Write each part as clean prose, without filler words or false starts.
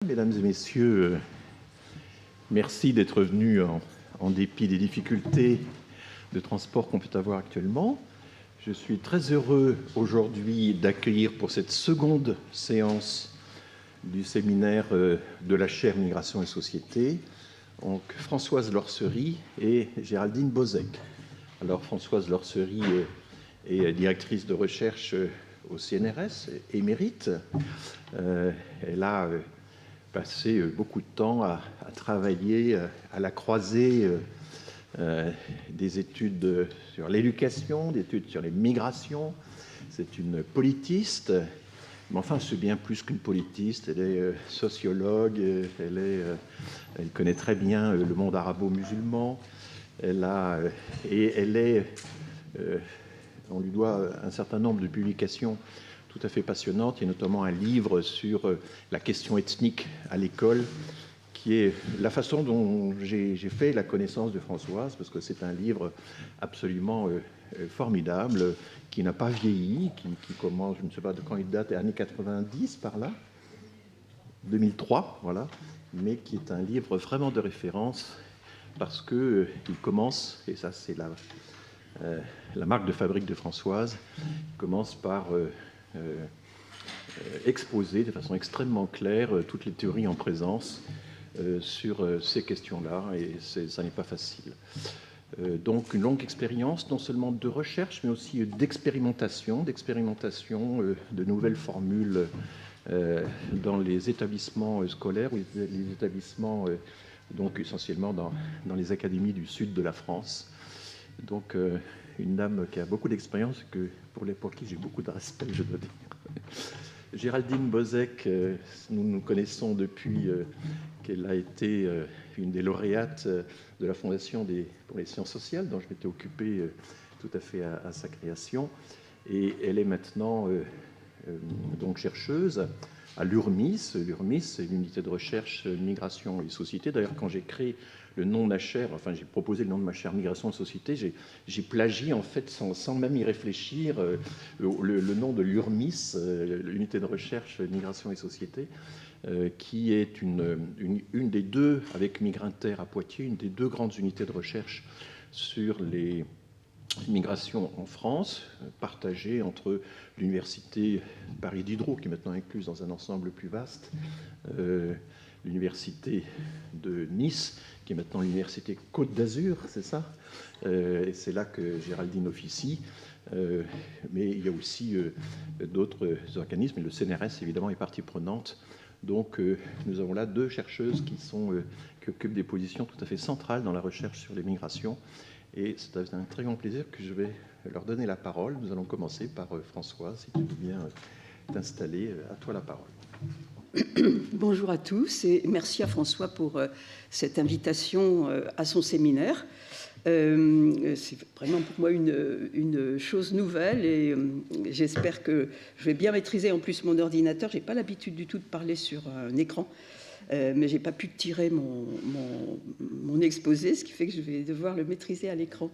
Mesdames et messieurs, merci d'être venus en dépit des difficultés de transport qu'on peut avoir actuellement. Je suis très heureux aujourd'hui d'accueillir pour cette seconde séance du séminaire de la chaire Migration et Société, donc Françoise Lorcery et Géraldine Bozec. Alors Françoise Lorcery est directrice de recherche au CNRS, émérite. Elle a passé beaucoup de temps à travailler à la croisée des études sur l'éducation, des études sur les migrations. C'est une politiste, mais enfin c'est bien plus qu'une politiste. Elle est sociologue, elle connaît très bien le monde arabo-musulman. On lui doit un certain nombre de publications tout à fait passionnantes. Il y a notamment un livre sur la question ethnique à l'école, qui est la façon dont j'ai fait la connaissance de Françoise, parce que c'est un livre absolument formidable, qui n'a pas vieilli, qui commence, je ne sais pas de quand il date, années 90 par là, 2003, voilà, mais qui est un livre vraiment de référence, parce qu'il commence, et ça c'est la marque de fabrique de Françoise, commence par exposer de façon extrêmement claire toutes les théories en présence sur ces questions-là, et ça n'est pas facile. Donc une longue expérience, non seulement de recherche, mais aussi d'expérimentation de nouvelles formules dans les établissements scolaires, ou les établissements, donc essentiellement dans les académies du sud de la France. Donc une dame qui a beaucoup d'expérience, pour qui j'ai beaucoup de respect, je dois dire. Géraldine Bozec, nous nous connaissons depuis qu'elle a été une des lauréates de la Fondation pour les sciences sociales, dont je m'étais occupé tout à fait à sa création. Et elle est maintenant donc chercheuse à l'URMIS. L'URMIS, c'est l'unité de recherche migration et société. D'ailleurs, quand j'ai créé le nom de ma chaire, enfin j'ai proposé le nom de ma chaire Migration et Société, j'ai plagié en fait sans même y réfléchir le nom de l'URMIS, l'unité de recherche Migration et Société, qui est une des deux, avec Migrinter à Poitiers, une des deux grandes unités de recherche sur les migrations en France, partagée entre l'université Paris Diderot, qui est maintenant incluse dans un ensemble plus vaste, l'université de Nice, qui est maintenant l'université Côte d'Azur, c'est ça, et c'est là que Géraldine officie, mais il y a aussi d'autres organismes, et le CNRS évidemment est partie prenante. Donc nous avons là deux chercheuses qui occupent des positions tout à fait centrales dans la recherche sur les migrations, et c'est un très grand plaisir que je vais leur donner la parole. Nous allons commencer par Françoise, si tu veux bien t'installer. À toi la parole. Bonjour à tous et merci à François pour cette invitation à son séminaire. C'est vraiment pour moi une chose nouvelle et j'espère que je vais bien maîtriser en plus mon ordinateur. Je n'ai pas l'habitude du tout de parler sur un écran, mais je n'ai pas pu tirer mon exposé, ce qui fait que je vais devoir le maîtriser à l'écran.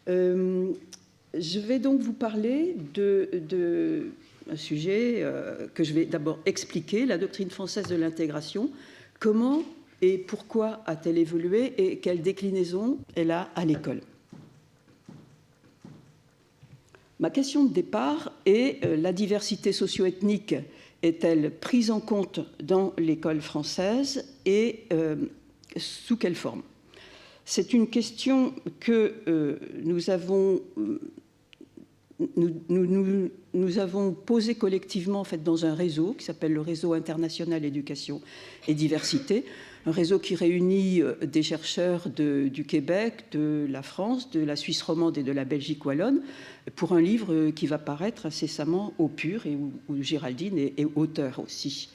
Je vais donc vous parler de un sujet que je vais d'abord expliquer, la doctrine française de l'intégration. Comment et pourquoi a-t-elle évolué et quelle déclinaison elle a à l'école? Ma question de départ est la diversité socio-ethnique est-elle prise en compte dans l'école française et sous quelle forme? C'est une question que nous avons posé collectivement en fait, dans un réseau qui s'appelle le Réseau international éducation et diversité, un réseau qui réunit des chercheurs du Québec, de la France, de la Suisse romande et de la Belgique wallonne, pour un livre qui va paraître incessamment au PUR et où Géraldine est auteur aussi.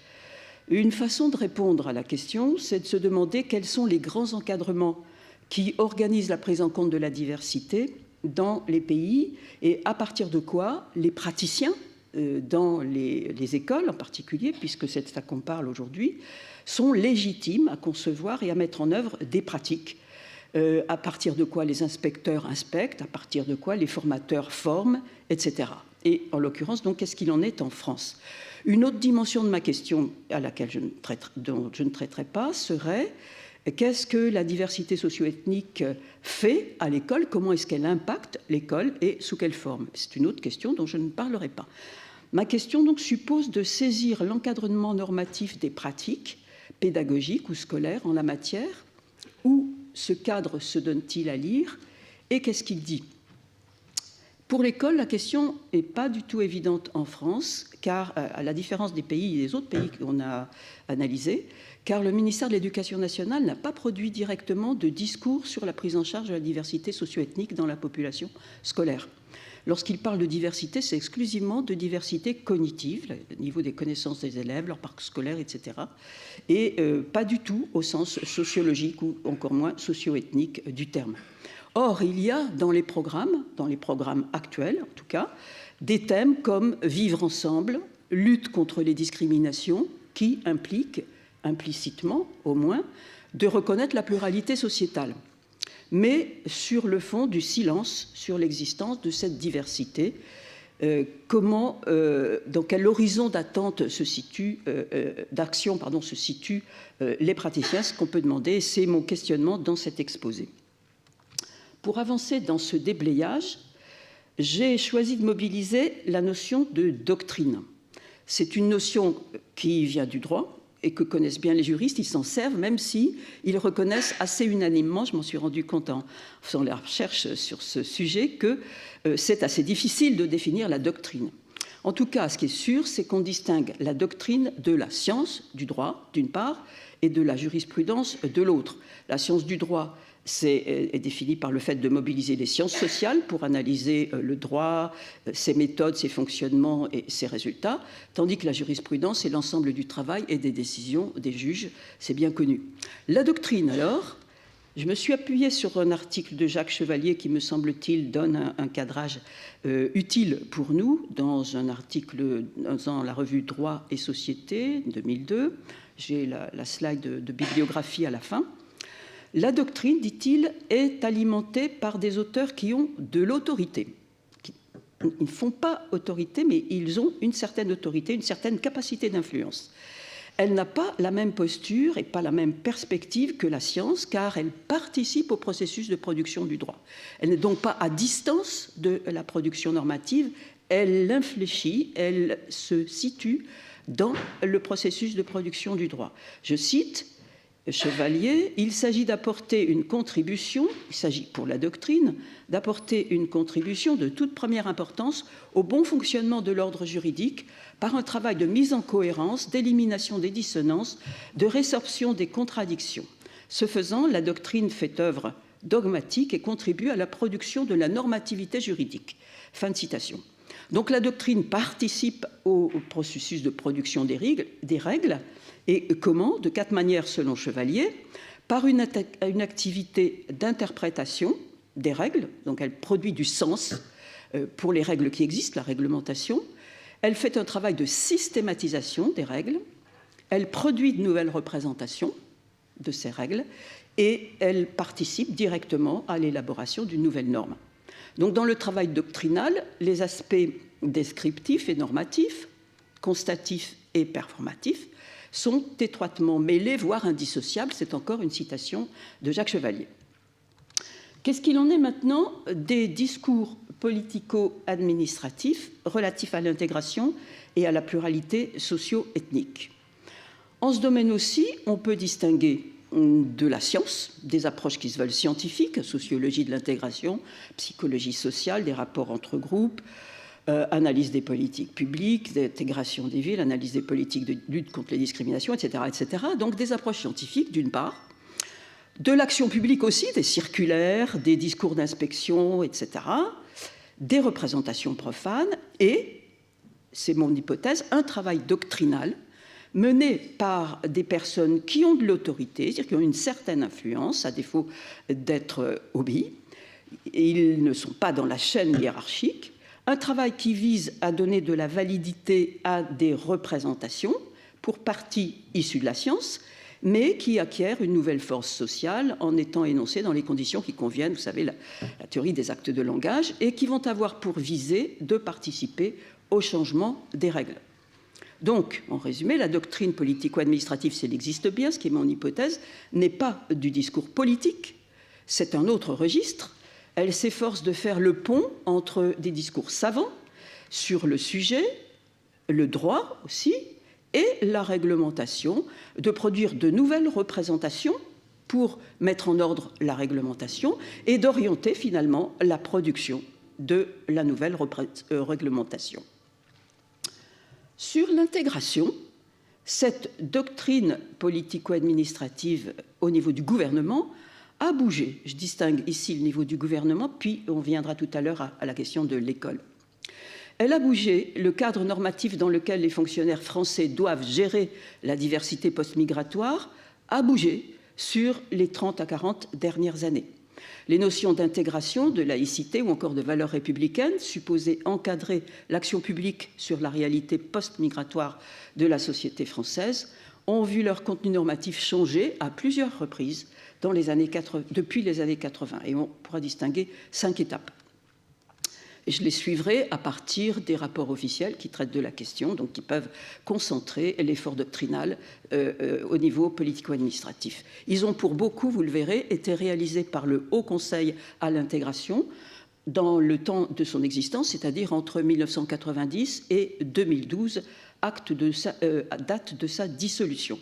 Une façon de répondre à la question, c'est de se demander quels sont les grands encadrements qui organisent la prise en compte de la diversité dans les pays et à partir de quoi les praticiens dans les écoles en particulier, puisque c'est de ça qu'on parle aujourd'hui, sont légitimes à concevoir et à mettre en œuvre des pratiques, à partir de quoi les inspecteurs inspectent, à partir de quoi les formateurs forment, etc. Et en l'occurrence, donc, qu'est-ce qu'il en est en France? Une autre dimension de ma question, dont je ne traiterai pas, serait qu'est-ce que la diversité socio-ethnique fait à l'école? Comment est-ce qu'elle impacte l'école et sous quelle forme? C'est une autre question dont je ne parlerai pas. Ma question donc suppose de saisir l'encadrement normatif des pratiques pédagogiques ou scolaires en la matière. Où ce cadre se donne-t-il à lire et qu'est-ce qu'il dit? Pour l'école, la question n'est pas du tout évidente en France, car à la différence des pays et des autres pays qu'on a analysés, car le ministère de l'Éducation nationale n'a pas produit directement de discours sur la prise en charge de la diversité socio-ethnique dans la population scolaire. Lorsqu'il parle de diversité, c'est exclusivement de diversité cognitive, le niveau des connaissances des élèves, leur parcours scolaire, etc. Et pas du tout au sens sociologique ou encore moins socio-ethnique du terme. Or, il y a dans les programmes actuels en tout cas, des thèmes comme vivre ensemble, lutte contre les discriminations, qui impliquent implicitement au moins de reconnaître la pluralité sociétale, mais sur le fond du silence sur l'existence de cette diversité. Dans quel horizon d'attente d'action se situent les praticiens, ce qu'on peut demander, c'est mon questionnement dans cet exposé. Pour avancer dans ce déblayage, j'ai choisi de mobiliser la notion de doctrine. C'est une notion qui vient du droit et que connaissent bien les juristes. Ils s'en servent, même si ils reconnaissent assez unanimement, je m'en suis rendu compte en faisant la recherche sur ce sujet, que c'est assez difficile de définir la doctrine. En tout cas, ce qui est sûr, c'est qu'on distingue la doctrine de la science du droit, d'une part, et de la jurisprudence de l'autre. La science du droit est définie par le fait de mobiliser les sciences sociales pour analyser le droit, ses méthodes, ses fonctionnements et ses résultats, tandis que la jurisprudence est l'ensemble du travail et des décisions des juges, c'est bien connu. La doctrine, alors, je me suis appuyée sur un article de Jacques Chevalier qui, me semble-t-il, donne un cadrage utile pour nous, dans un article dans la revue Droit et Société, 2002. J'ai la slide de bibliographie à la fin. La doctrine, dit-il, est alimentée par des auteurs qui ont de l'autorité. Ils ne font pas autorité, mais ils ont une certaine autorité, une certaine capacité d'influence. Elle n'a pas la même posture et pas la même perspective que la science, car elle participe au processus de production du droit. Elle n'est donc pas à distance de la production normative, elle l'infléchit, elle se situe dans le processus de production du droit. Je cite Chevalier, il s'agit d'apporter une contribution, il s'agit pour la doctrine, d'apporter une contribution de toute première importance au bon fonctionnement de l'ordre juridique par un travail de mise en cohérence, d'élimination des dissonances, de résorption des contradictions. Ce faisant, la doctrine fait œuvre dogmatique et contribue à la production de la normativité juridique. Fin de citation. Donc la doctrine participe au processus de production des règles. Et comment? De 4 manières selon Chevalier. Par une activité d'interprétation des règles, donc elle produit du sens pour les règles qui existent, la réglementation. Elle fait un travail de systématisation des règles. Elle produit de nouvelles représentations de ces règles et elle participe directement à l'élaboration d'une nouvelle norme. Donc dans le travail doctrinal, les aspects descriptifs et normatifs, constatifs et performatifs sont étroitement mêlés, voire indissociables. C'est encore une citation de Jacques Chevalier. Qu'est-ce qu'il en est maintenant des discours politico-administratifs relatifs à l'intégration et à la pluralité socio-ethnique? En ce domaine aussi, on peut distinguer de la science, des approches qui se veulent scientifiques, sociologie de l'intégration, psychologie sociale, des rapports entre groupes, analyse des politiques publiques, d'intégration des villes, analyse des politiques de lutte contre les discriminations, etc., etc. Donc des approches scientifiques, d'une part, de l'action publique aussi, des circulaires, des discours d'inspection, etc., des représentations profanes et, c'est mon hypothèse, un travail doctrinal mené par des personnes qui ont de l'autorité, c'est-à-dire qui ont une certaine influence, à défaut d'être obéis. Ils ne sont pas dans la chaîne hiérarchique. Un travail qui vise à donner de la validité à des représentations, pour partie issues de la science, mais qui acquiert une nouvelle force sociale en étant énoncée dans les conditions qui conviennent, vous savez, la théorie des actes de langage, et qui vont avoir pour visée de participer au changement des règles. Donc, en résumé, la doctrine politico-administrative, si elle existe bien, ce qui est mon hypothèse, n'est pas du discours politique, c'est un autre registre. Elle s'efforce de faire le pont entre des discours savants sur le sujet, le droit aussi, et la réglementation, de produire de nouvelles représentations pour mettre en ordre la réglementation et d'orienter finalement la production de la nouvelle réglementation. Sur l'intégration, cette doctrine politico-administrative au niveau du gouvernement a bougé. Je distingue ici le niveau du gouvernement, puis on viendra tout à l'heure à la question de l'école. Elle a bougé le cadre normatif dans lequel les fonctionnaires français doivent gérer la diversité post-migratoire, a bougé sur les 30 à 40 dernières années. Les notions d'intégration, de laïcité ou encore de valeurs républicaines, supposées encadrer l'action publique sur la réalité post-migratoire de la société française, ont vu leur contenu normatif changer à plusieurs reprises depuis les années 80. Et on pourra distinguer 5 étapes. Et je les suivrai à partir des rapports officiels qui traitent de la question, donc qui peuvent concentrer l'effort doctrinal au niveau politico-administratif. Ils ont pour beaucoup, vous le verrez, été réalisés par le Haut Conseil à l'intégration dans le temps de son existence, c'est-à-dire entre 1990 et 2012, date de sa dissolution.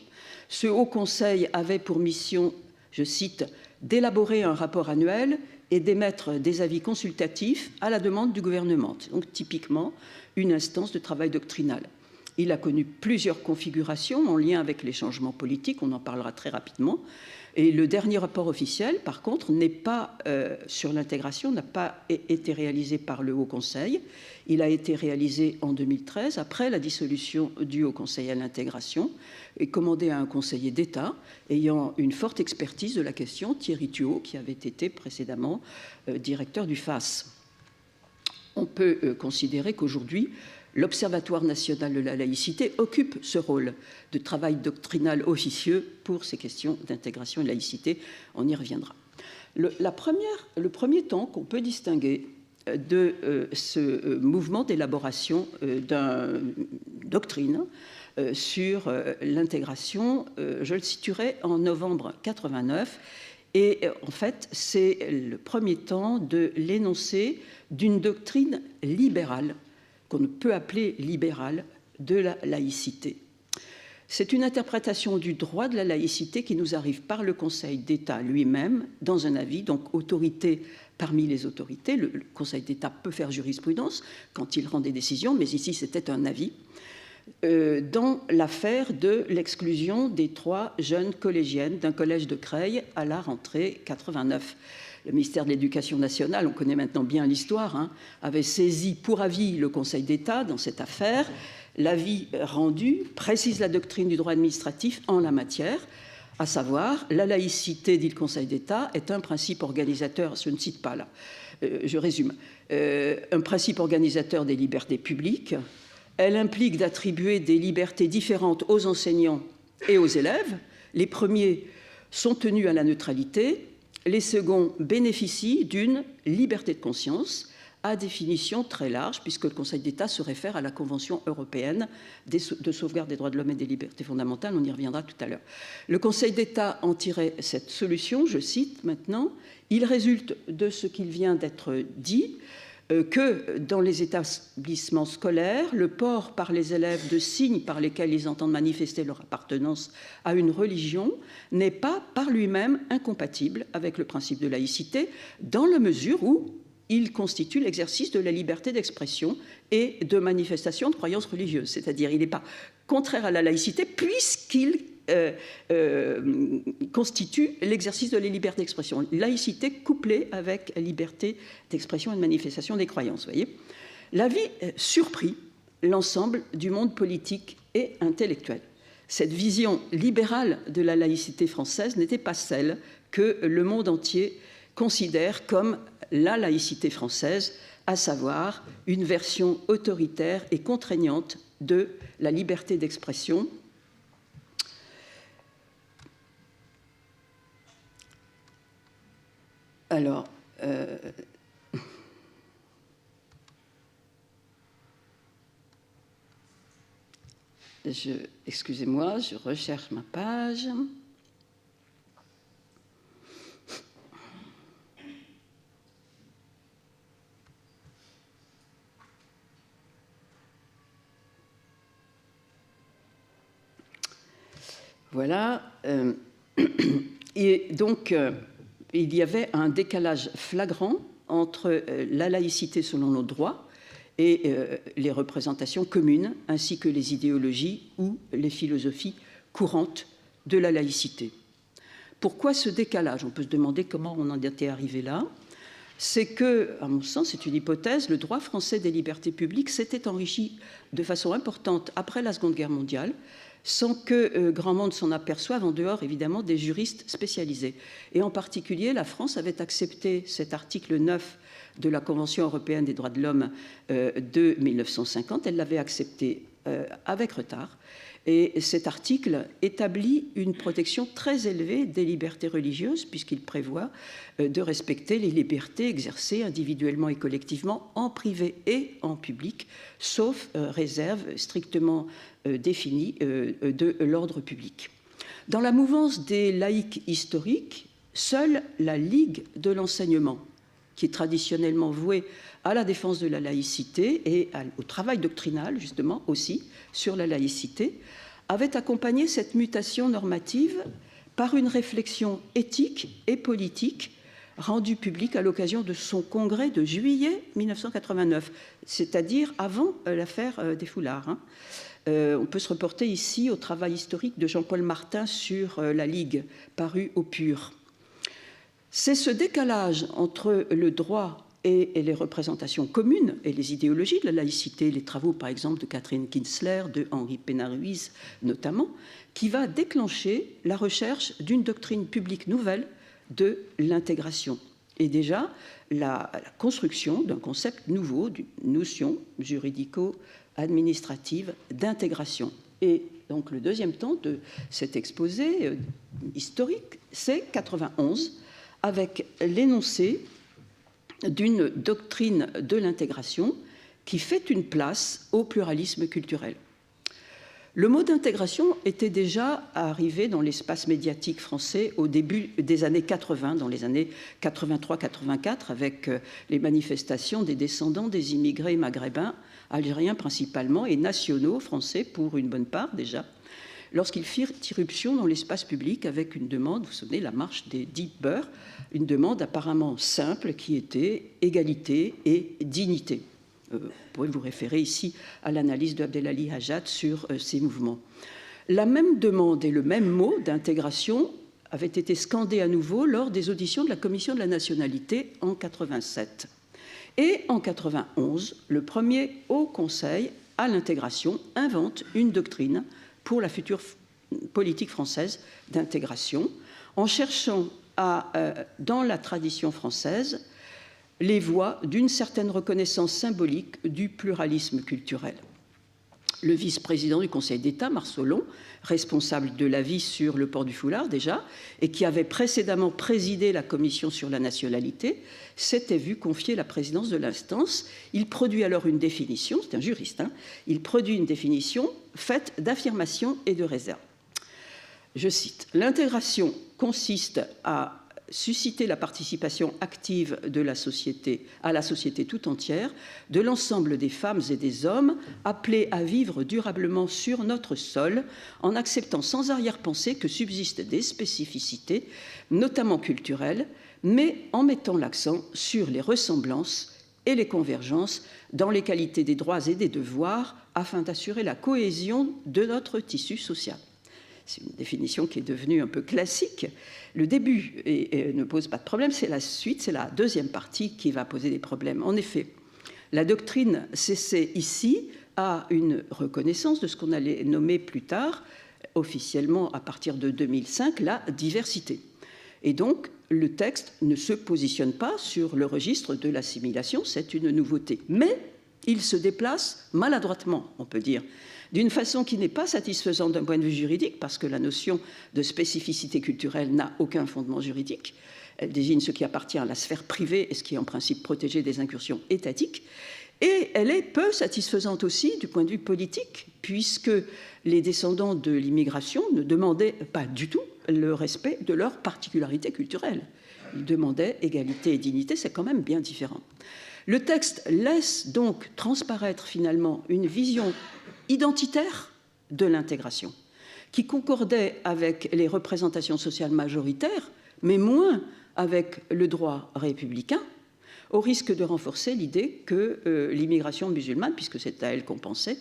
Ce Haut Conseil avait pour mission, je cite, d'élaborer un rapport annuel et d'émettre des avis consultatifs à la demande du gouvernement. C'est donc typiquement une instance de travail doctrinal. Il a connu plusieurs configurations en lien avec les changements politiques, on en parlera très rapidement. Et le dernier rapport officiel, par contre, n'est pas sur l'intégration, n'a pas été réalisé par le Haut Conseil. Il a été réalisé en 2013, après la dissolution du Haut Conseil à l'intégration, et commandé à un conseiller d'État ayant une forte expertise de la question, Thierry Tuot, qui avait été précédemment directeur du FAS. On peut considérer qu'aujourd'hui, l'Observatoire national de la laïcité occupe ce rôle de travail doctrinal officieux pour ces questions d'intégration et de laïcité. On y reviendra. Le premier temps qu'on peut distinguer de ce mouvement d'élaboration d'une doctrine sur l'intégration, je le situerai en novembre 89. Et en fait, c'est le premier temps de l'énoncé d'une doctrine libérale, qu'on peut appeler libérale, de la laïcité. C'est une interprétation du droit de la laïcité qui nous arrive par le Conseil d'État lui-même, dans un avis, donc autorité parmi les autorités. Le Conseil d'État peut faire jurisprudence quand il rend des décisions, mais ici c'était un avis, dans l'affaire de l'exclusion des 3 jeunes collégiennes d'un collège de Creil à la rentrée 89. Le ministère de l'Éducation nationale, on connaît maintenant bien l'histoire, avait saisi pour avis le Conseil d'État dans cette affaire. L'avis rendu précise la doctrine du droit administratif en la matière, à savoir la laïcité, dit le Conseil d'État, est un principe organisateur, je ne cite pas là, je résume, un principe organisateur des libertés publiques. Elle implique d'attribuer des libertés différentes aux enseignants et aux élèves. Les premiers sont tenus à la neutralité, les seconds bénéficient d'une liberté de conscience à définition très large, puisque le Conseil d'État se réfère à la Convention européenne de sauvegarde des droits de l'homme et des libertés fondamentales. On y reviendra tout à l'heure. Le Conseil d'État en tirait cette solution, je cite maintenant, « Il résulte de ce qu'il vient d'être dit que dans les établissements scolaires, le port par les élèves de signes par lesquels ils entendent manifester leur appartenance à une religion n'est pas par lui-même incompatible avec le principe de laïcité, dans la mesure où il constitue l'exercice de la liberté d'expression et de manifestation de croyances religieuses. C'est-à-dire, il n'est pas contraire à la laïcité puisqu'il constitue l'exercice de la liberté d'expression. Laïcité couplée avec liberté d'expression et de manifestation des croyances. Voyez, l'avis surprit l'ensemble du monde politique et intellectuel. Cette vision libérale de la laïcité française n'était pas celle que le monde entier considère comme la laïcité française, à savoir une version autoritaire et contraignante de la liberté d'expression. Alors, Excusez-moi, je recherche ma page. Voilà. Et donc, il y avait un décalage flagrant entre la laïcité selon nos droits et les représentations communes, ainsi que les idéologies ou les philosophies courantes de la laïcité. Pourquoi ce décalage? On peut se demander comment on en était arrivé là. C'est que, à mon sens, c'est une hypothèse, le droit français des libertés publiques s'était enrichi de façon importante après la Seconde Guerre mondiale, sans que grand monde s'en aperçoive, en dehors évidemment des juristes spécialisés. Et en particulier, la France avait accepté cet article 9 de la Convention européenne des droits de l'homme de 1950. Elle l'avait accepté avec retard. Et cet article établit une protection très élevée des libertés religieuses, puisqu'il prévoit de respecter les libertés exercées individuellement et collectivement en privé et en public, sauf réserve strictement définie de l'ordre public. Dans la mouvance des laïcs historiques, seule la Ligue de l'enseignement, qui est traditionnellement vouée à la défense de la laïcité et au travail doctrinal, justement, aussi, sur la laïcité, avait accompagné cette mutation normative par une réflexion éthique et politique rendue publique à l'occasion de son congrès de juillet 1989, c'est-à-dire avant l'affaire des foulards. On peut se reporter ici au travail historique de Jean-Paul Martin sur la Ligue, paru au Pur. C'est ce décalage entre le droit et les représentations communes et les idéologies de la laïcité, les travaux par exemple de Catherine Kinsler, de Henri Pénard-Ruiz notamment, qui va déclencher la recherche d'une doctrine publique nouvelle de l'intégration. Et déjà, la construction d'un concept nouveau, d'une notion juridico-administrative d'intégration. Et donc le deuxième temps de cet exposé historique, c'est 91, avec l'énoncé d'une doctrine de l'intégration qui fait une place au pluralisme culturel. Le mot d'intégration était déjà arrivé dans l'espace médiatique français au début des années 80, dans les années 83-84, avec les manifestations des descendants des immigrés maghrébins, algériens principalement, et nationaux français pour une bonne part déjà, lorsqu'ils firent irruption dans l'espace public avec une demande, vous vous souvenez, la marche des 10 beurs, une demande apparemment simple qui était égalité et dignité. Vous pouvez vous référer ici à l'analyse de Abdelali Hajjat sur ces mouvements. La même demande et le même mot d'intégration avaient été scandés à nouveau lors des auditions de la Commission de la nationalité en 87. Et en 91, le premier Haut Conseil à l'intégration invente une doctrine pour la future politique française d'intégration, en cherchant dans la tradition française, les voies d'une certaine reconnaissance symbolique du pluralisme culturel. Le vice-président du Conseil d'État, Marsolon, responsable de l'avis sur le port du foulard déjà, et qui avait précédemment présidé la commission sur la nationalité, s'était vu confier la présidence de l'instance. Il produit alors une définition, c'est un juriste, il produit une définition faite d'affirmations et de réserves. Je cite, « L'intégration consiste à susciter la participation active de la société, à la société tout entière, de l'ensemble des femmes et des hommes appelés à vivre durablement sur notre sol, en acceptant sans arrière-pensée que subsistent des spécificités, notamment culturelles, mais en mettant l'accent sur les ressemblances et les convergences dans les qualités des droits et des devoirs afin d'assurer la cohésion de notre tissu social. » C'est une définition qui est devenue un peu classique. Le début ne pose pas de problème, c'est la suite, c'est la deuxième partie qui va poser des problèmes. En effet, la doctrine s'essaie ici à une reconnaissance de ce qu'on allait nommer plus tard, officiellement à partir de 2005, la diversité. Et donc, le texte ne se positionne pas sur le registre de l'assimilation, c'est une nouveauté. Mais il se déplace maladroitement, on peut dire, d'une façon qui n'est pas satisfaisante d'un point de vue juridique, parce que la notion de spécificité culturelle n'a aucun fondement juridique. Elle désigne ce qui appartient à la sphère privée et ce qui est en principe protégé des incursions étatiques. Et elle est peu satisfaisante aussi du point de vue politique, puisque les descendants de l'immigration ne demandaient pas du tout le respect de leurs particularités culturelles. Ils demandaient égalité et dignité, c'est quand même bien différent. Le texte laisse donc transparaître finalement une vision identitaire de l'intégration, qui concordait avec les représentations sociales majoritaires, mais moins avec le droit républicain, au risque de renforcer l'idée que l'immigration musulmane, puisque c'est à elle qu'on pensait,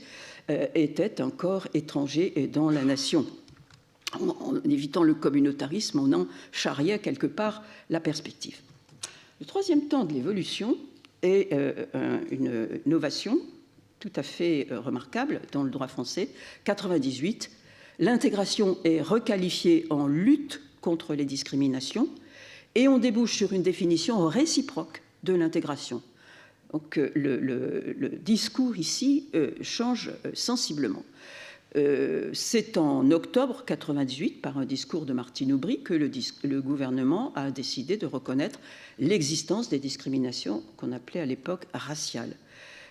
était un corps étranger dans la nation. En évitant le communautarisme, on en charriait quelque part la perspective. Le troisième temps de l'évolution est une innovation tout à fait remarquable dans le droit français. 98, l'intégration est requalifiée en lutte contre les discriminations et on débouche sur une définition réciproque de l'intégration. Donc le discours ici change sensiblement. C'est en octobre 98, par un discours de Martine Aubry, que le gouvernement a décidé de reconnaître l'existence des discriminations qu'on appelait à l'époque raciales.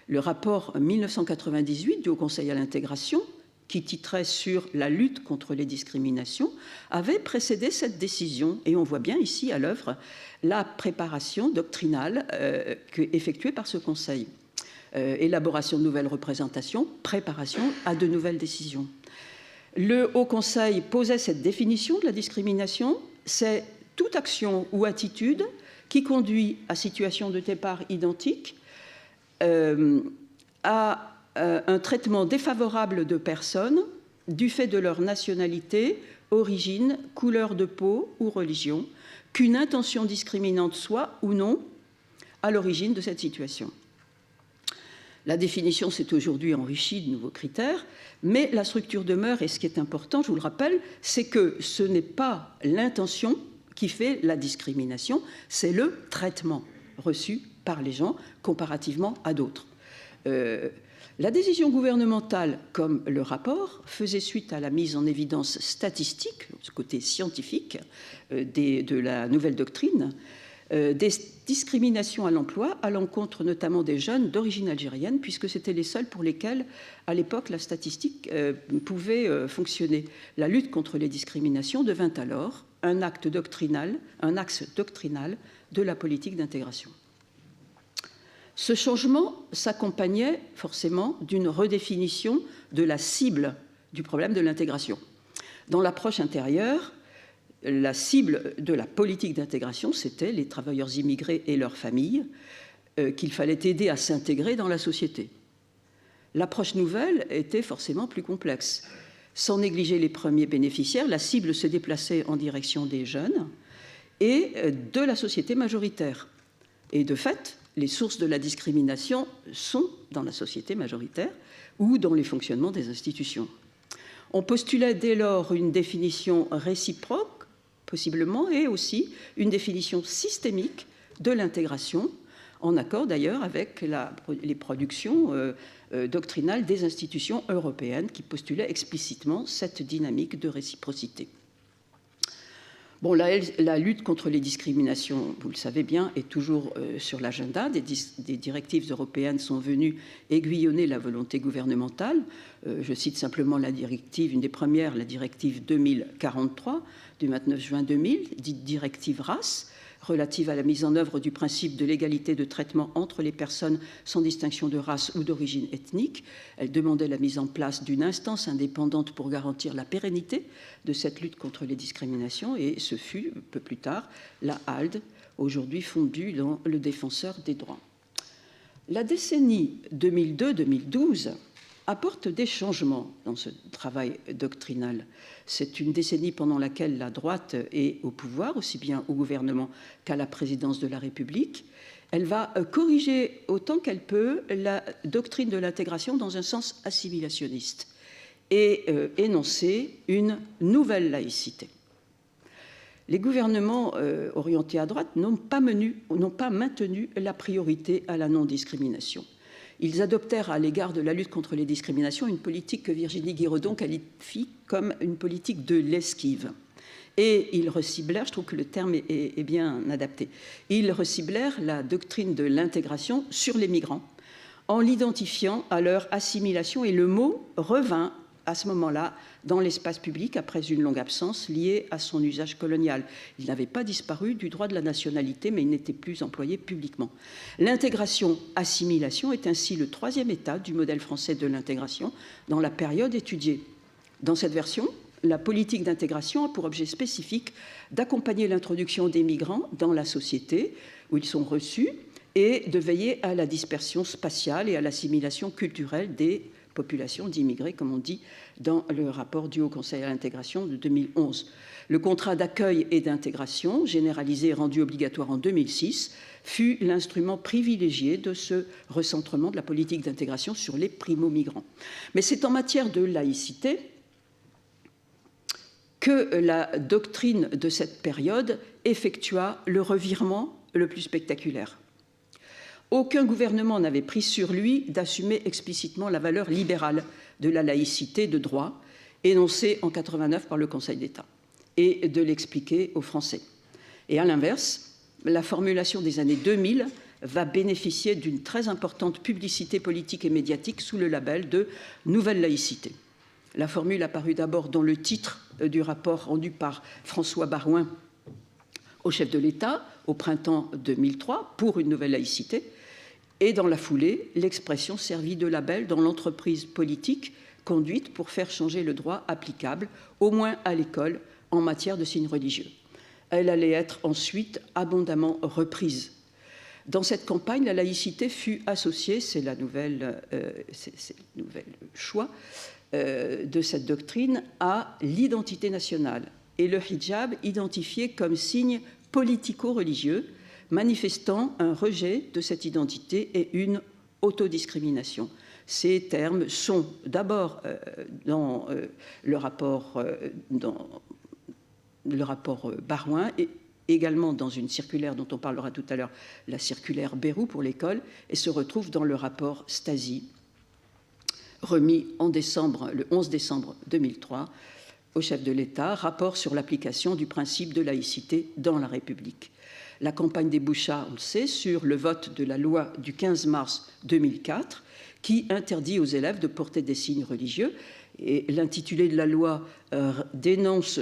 Le rapport 1998 du Haut Conseil à l'intégration, qui titrait sur la lutte contre les discriminations, avait précédé cette décision. Et on voit bien ici à l'œuvre la préparation doctrinale effectuée par ce Conseil. Élaboration de nouvelles représentations, préparation à de nouvelles décisions. Le Haut Conseil posait cette définition de la discrimination, c'est toute action ou attitude qui conduit à situation de départ identique, à un traitement défavorable de personnes du fait de leur nationalité, origine, couleur de peau ou religion, qu'une intention discriminante soit ou non à l'origine de cette situation. La définition s'est aujourd'hui enrichie de nouveaux critères, mais la structure demeure, et ce qui est important, je vous le rappelle, c'est que ce n'est pas l'intention qui fait la discrimination, c'est le traitement reçu par les gens comparativement à d'autres. La décision gouvernementale, comme le rapport, faisait suite à la mise en évidence statistique, ce côté scientifique de la nouvelle doctrine, des discriminations à l'emploi à l'encontre notamment des jeunes d'origine algérienne, puisque c'était les seuls pour lesquels, à l'époque, la statistique pouvait fonctionner. La lutte contre les discriminations devint alors un axe doctrinal de la politique d'intégration. Ce changement s'accompagnait forcément d'une redéfinition de la cible du problème de l'intégration. Dans l'approche intérieure, la cible de la politique d'intégration, c'était les travailleurs immigrés et leurs familles qu'il fallait aider à s'intégrer dans la société. L'approche nouvelle était forcément plus complexe. Sans négliger les premiers bénéficiaires, la cible se déplaçait en direction des jeunes et de la société majoritaire. Et de fait, les sources de la discrimination sont dans la société majoritaire ou dans les fonctionnements des institutions. On postulait dès lors une définition réciproque, possiblement, et aussi une définition systémique de l'intégration, en accord d'ailleurs avec les productions doctrinales des institutions européennes qui postulaient explicitement cette dynamique de réciprocité. Bon, la lutte contre les discriminations, vous le savez bien, est toujours sur l'agenda. Des directives européennes sont venues aiguillonner la volonté gouvernementale. Je cite simplement la directive, une des premières, la directive 2043 du 29 juin 2000, dite directive RACE, relative à la mise en œuvre du principe de l'égalité de traitement entre les personnes sans distinction de race ou d'origine ethnique. Elle demandait la mise en place d'une instance indépendante pour garantir la pérennité de cette lutte contre les discriminations, et ce fut, un peu plus tard, la HALD, aujourd'hui fondue dans le Défenseur des droits. La décennie 2002-2012 apporte des changements dans ce travail doctrinal. C'est une décennie pendant laquelle la droite est au pouvoir, aussi bien au gouvernement qu'à la présidence de la République. Elle va corriger autant qu'elle peut la doctrine de l'intégration dans un sens assimilationniste et énoncer une nouvelle laïcité. Les gouvernements orientés à droite n'ont pas maintenu la priorité à la non-discrimination. Ils adoptèrent à l'égard de la lutte contre les discriminations une politique que Virginie Guiraudon qualifie comme une politique de l'esquive. Et ils reciblèrent, je trouve que le terme est bien adapté, ils reciblèrent la doctrine de l'intégration sur les migrants, en l'identifiant à leur assimilation, et le mot revint à ce moment-là dans l'espace public après une longue absence liée à son usage colonial. Il n'avait pas disparu du droit de la nationalité, mais il n'était plus employé publiquement. L'intégration-assimilation est ainsi le troisième état du modèle français de l'intégration dans la période étudiée. Dans cette version, la politique d'intégration a pour objet spécifique d'accompagner l'introduction des migrants dans la société où ils sont reçus et de veiller à la dispersion spatiale et à l'assimilation culturelle des populations d'immigrés, comme on dit dans le rapport du Haut Conseil à l'intégration de 2011. Le contrat d'accueil et d'intégration, généralisé et rendu obligatoire en 2006, fut l'instrument privilégié de ce recentrement de la politique d'intégration sur les primo-migrants. Mais c'est en matière de laïcité que la doctrine de cette période effectua le revirement le plus spectaculaire. Aucun gouvernement n'avait pris sur lui d'assumer explicitement la valeur libérale de la laïcité de droit, énoncée en 1989 par le Conseil d'État, et de l'expliquer aux Français. Et à l'inverse, la formulation des années 2000 va bénéficier d'une très importante publicité politique et médiatique sous le label de « nouvelle laïcité ». La formule apparut d'abord dans le titre du rapport rendu par François Baroin au chef de l'État au printemps 2003 pour une nouvelle laïcité, et dans la foulée, l'expression servit de label dans l'entreprise politique conduite pour faire changer le droit applicable, au moins à l'école, en matière de signes religieux. Elle allait être ensuite abondamment reprise. Dans cette campagne, la laïcité fut associée, c'est le nouvel choix de cette doctrine, à l'identité nationale, et le hijab identifié comme signe politico-religieux, manifestant un rejet de cette identité et une autodiscrimination. Ces termes sont d'abord dans le rapport Baroin et également dans une circulaire dont on parlera tout à l'heure, la circulaire Bayrou pour l'école, et se retrouvent dans le rapport Stasi, remis le 11 décembre 2003 au chef de l'État, rapport sur l'application du principe de laïcité dans la République. La campagne déboucha, on le sait, sur le vote de la loi du 15 mars 2004 qui interdit aux élèves de porter des signes religieux. Et l'intitulé de la loi dénote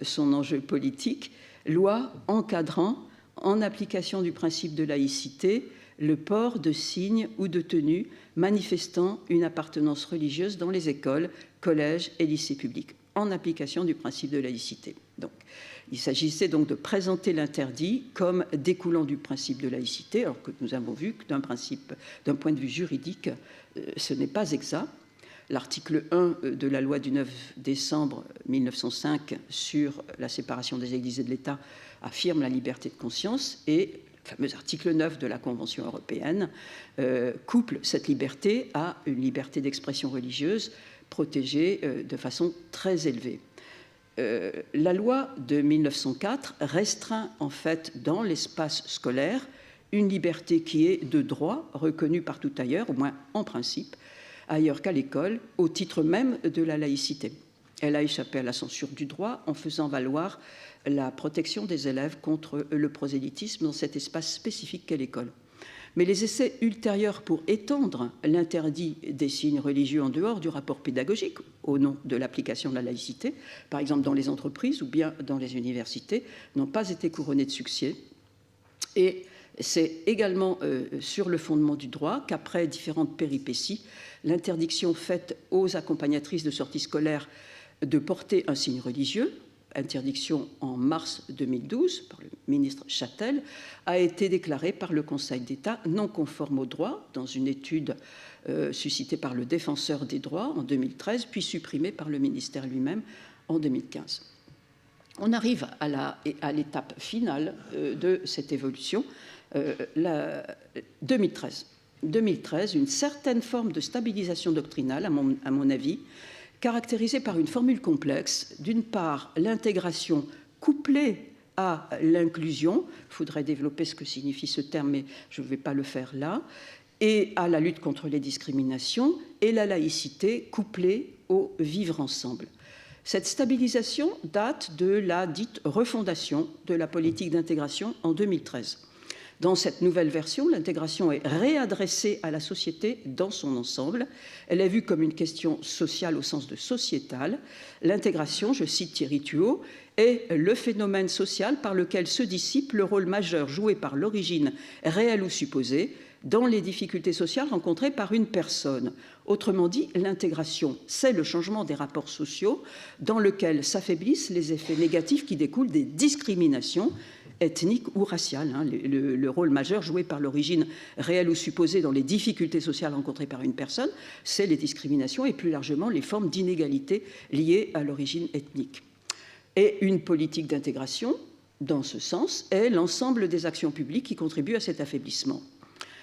son enjeu politique, loi encadrant, en application du principe de laïcité, le port de signes ou de tenues manifestant une appartenance religieuse dans les écoles, collèges et lycées publics, en application du principe de laïcité. Donc, il s'agissait donc de présenter l'interdit comme découlant du principe de laïcité, alors que nous avons vu que d'un point de vue juridique, ce n'est pas exact. L'article 1 de la loi du 9 décembre 1905 sur la séparation des Églises et de l'État affirme la liberté de conscience, et le fameux article 9 de la Convention européenne couple cette liberté à une liberté d'expression religieuse protégée de façon très élevée. La loi de 1904 restreint en fait dans l'espace scolaire une liberté qui est de droit reconnue partout ailleurs, au moins en principe, ailleurs qu'à l'école, au titre même de la laïcité. Elle a échappé à la censure du droit en faisant valoir la protection des élèves contre le prosélytisme dans cet espace spécifique qu'est l'école. Mais les essais ultérieurs pour étendre l'interdit des signes religieux en dehors du rapport pédagogique au nom de l'application de la laïcité, par exemple dans les entreprises ou bien dans les universités, n'ont pas été couronnés de succès. Et c'est également sur le fondement du droit qu'après différentes péripéties, l'interdiction faite aux accompagnatrices de sortie scolaire de porter un signe religieux, interdiction en mars 2012 par le ministre Châtel, a été déclarée par le Conseil d'État non conforme au droit dans une étude suscitée par le Défenseur des droits en 2013, puis supprimée par le ministère lui-même en 2015. On arrive à l'étape finale de cette évolution, 2013. 2013, une certaine forme de stabilisation doctrinale, à mon avis, caractérisée par une formule complexe. D'une part, l'intégration couplée à l'inclusion, il faudrait développer ce que signifie ce terme, mais je ne vais pas le faire là, et à la lutte contre les discriminations, et la laïcité couplée au vivre ensemble. Cette stabilisation date de la dite refondation de la politique d'intégration en 2013. Dans cette nouvelle version, l'intégration est réadressée à la société dans son ensemble. Elle est vue comme une question sociale au sens de sociétale. L'intégration, je cite Thierry Tuot, est le phénomène social par lequel se dissipe le rôle majeur joué par l'origine réelle ou supposée dans les difficultés sociales rencontrées par une personne. Autrement dit, l'intégration, c'est le changement des rapports sociaux dans lequel s'affaiblissent les effets négatifs qui découlent des discriminations ethniques ou raciales. Le rôle majeur joué par l'origine réelle ou supposée dans les difficultés sociales rencontrées par une personne, c'est les discriminations et plus largement les formes d'inégalité liées à l'origine ethnique. Et une politique d'intégration, dans ce sens, est l'ensemble des actions publiques qui contribuent à cet affaiblissement.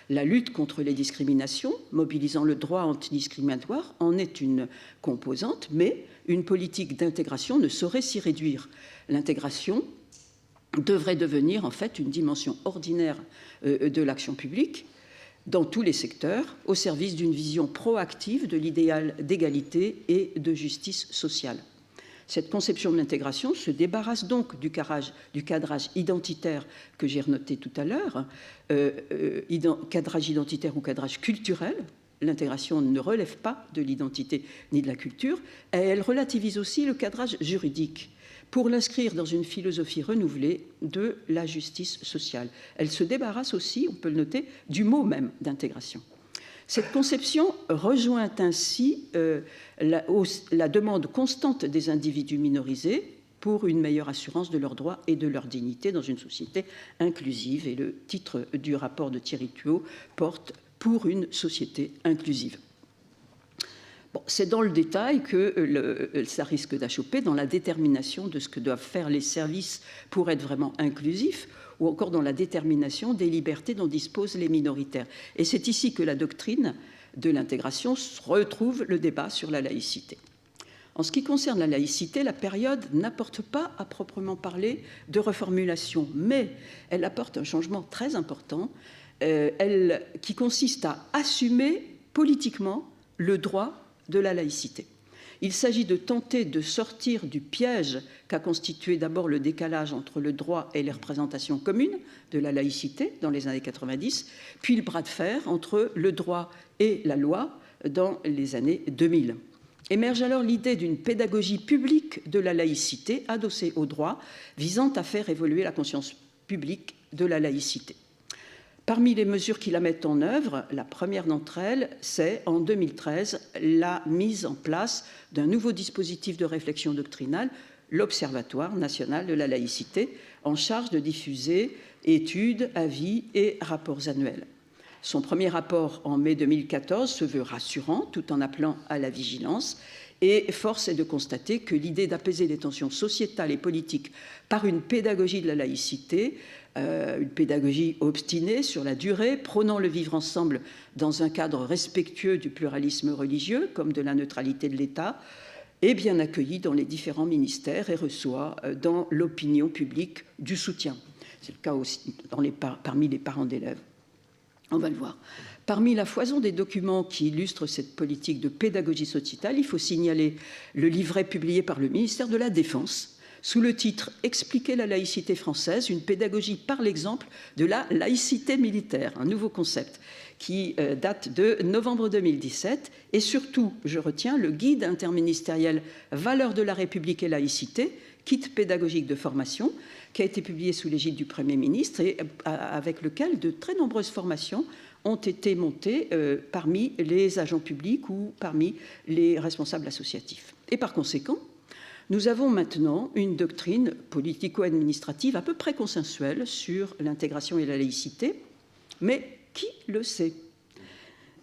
La lutte contre les discriminations, mobilisant le droit antidiscriminatoire, en est une composante, mais une politique d'intégration ne saurait s'y réduire. L'intégration devrait devenir en fait une dimension ordinaire de l'action publique dans tous les secteurs, au service d'une vision proactive de l'idéal d'égalité et de justice sociale. Cette conception de l'intégration se débarrasse donc du cadrage identitaire que j'ai renoté tout à l'heure, cadrage identitaire ou cadrage culturel. L'intégration ne relève pas de l'identité ni de la culture, et elle relativise aussi le cadrage juridique pour l'inscrire dans une philosophie renouvelée de la justice sociale. Elle se débarrasse aussi, on peut le noter, du mot même d'intégration. Cette conception rejoint ainsi la demande constante des individus minorisés pour une meilleure assurance de leurs droits et de leur dignité dans une société inclusive. Et le titre du rapport de Thierry Tuot porte « Pour une société inclusive ». Bon, c'est dans le détail que ça risque d'achoper dans la détermination de ce que doivent faire les services pour être vraiment inclusifs, ou encore dans la détermination des libertés dont disposent les minoritaires. Et c'est ici que la doctrine de l'intégration retrouve le débat sur la laïcité. En ce qui concerne la laïcité, la période n'apporte pas à proprement parler de reformulation, mais elle apporte un changement très important qui consiste à assumer politiquement le droit de la laïcité. Il s'agit de tenter de sortir du piège qu'a constitué d'abord le décalage entre le droit et les représentations communes de la laïcité dans les années 90, puis le bras de fer entre le droit et la loi dans les années 2000. Émerge alors l'idée d'une pédagogie publique de la laïcité adossée au droit, visant à faire évoluer la conscience publique de la laïcité. Parmi les mesures qui la mettent en œuvre, la première d'entre elles, c'est en 2013 la mise en place d'un nouveau dispositif de réflexion doctrinale, l'Observatoire national de la laïcité, en charge de diffuser études, avis et rapports annuels. Son premier rapport en mai 2014 se veut rassurant, tout en appelant à la vigilance, et force est de constater que l'idée d'apaiser les tensions sociétales et politiques par une pédagogie de la laïcité, une pédagogie obstinée sur la durée, prônant le vivre ensemble dans un cadre respectueux du pluralisme religieux comme de la neutralité de l'État, est bien accueillie dans les différents ministères et reçoit dans l'opinion publique du soutien. C'est le cas aussi parmi les parents d'élèves. On va le voir. Parmi la foison des documents qui illustrent cette politique de pédagogie sociétale, il faut signaler le livret publié par le ministère de la Défense, sous le titre « Expliquer la laïcité française, une pédagogie par l'exemple de la laïcité militaire », un nouveau concept qui date de novembre 2017. Et surtout, je retiens le guide interministériel « Valeurs de la République et laïcité », kit pédagogique de formation, qui a été publié sous l'égide du Premier ministre et avec lequel de très nombreuses formations ont été montées parmi les agents publics ou parmi les responsables associatifs. Et par conséquent, nous avons maintenant une doctrine politico-administrative à peu près consensuelle sur l'intégration et la laïcité, mais qui le sait?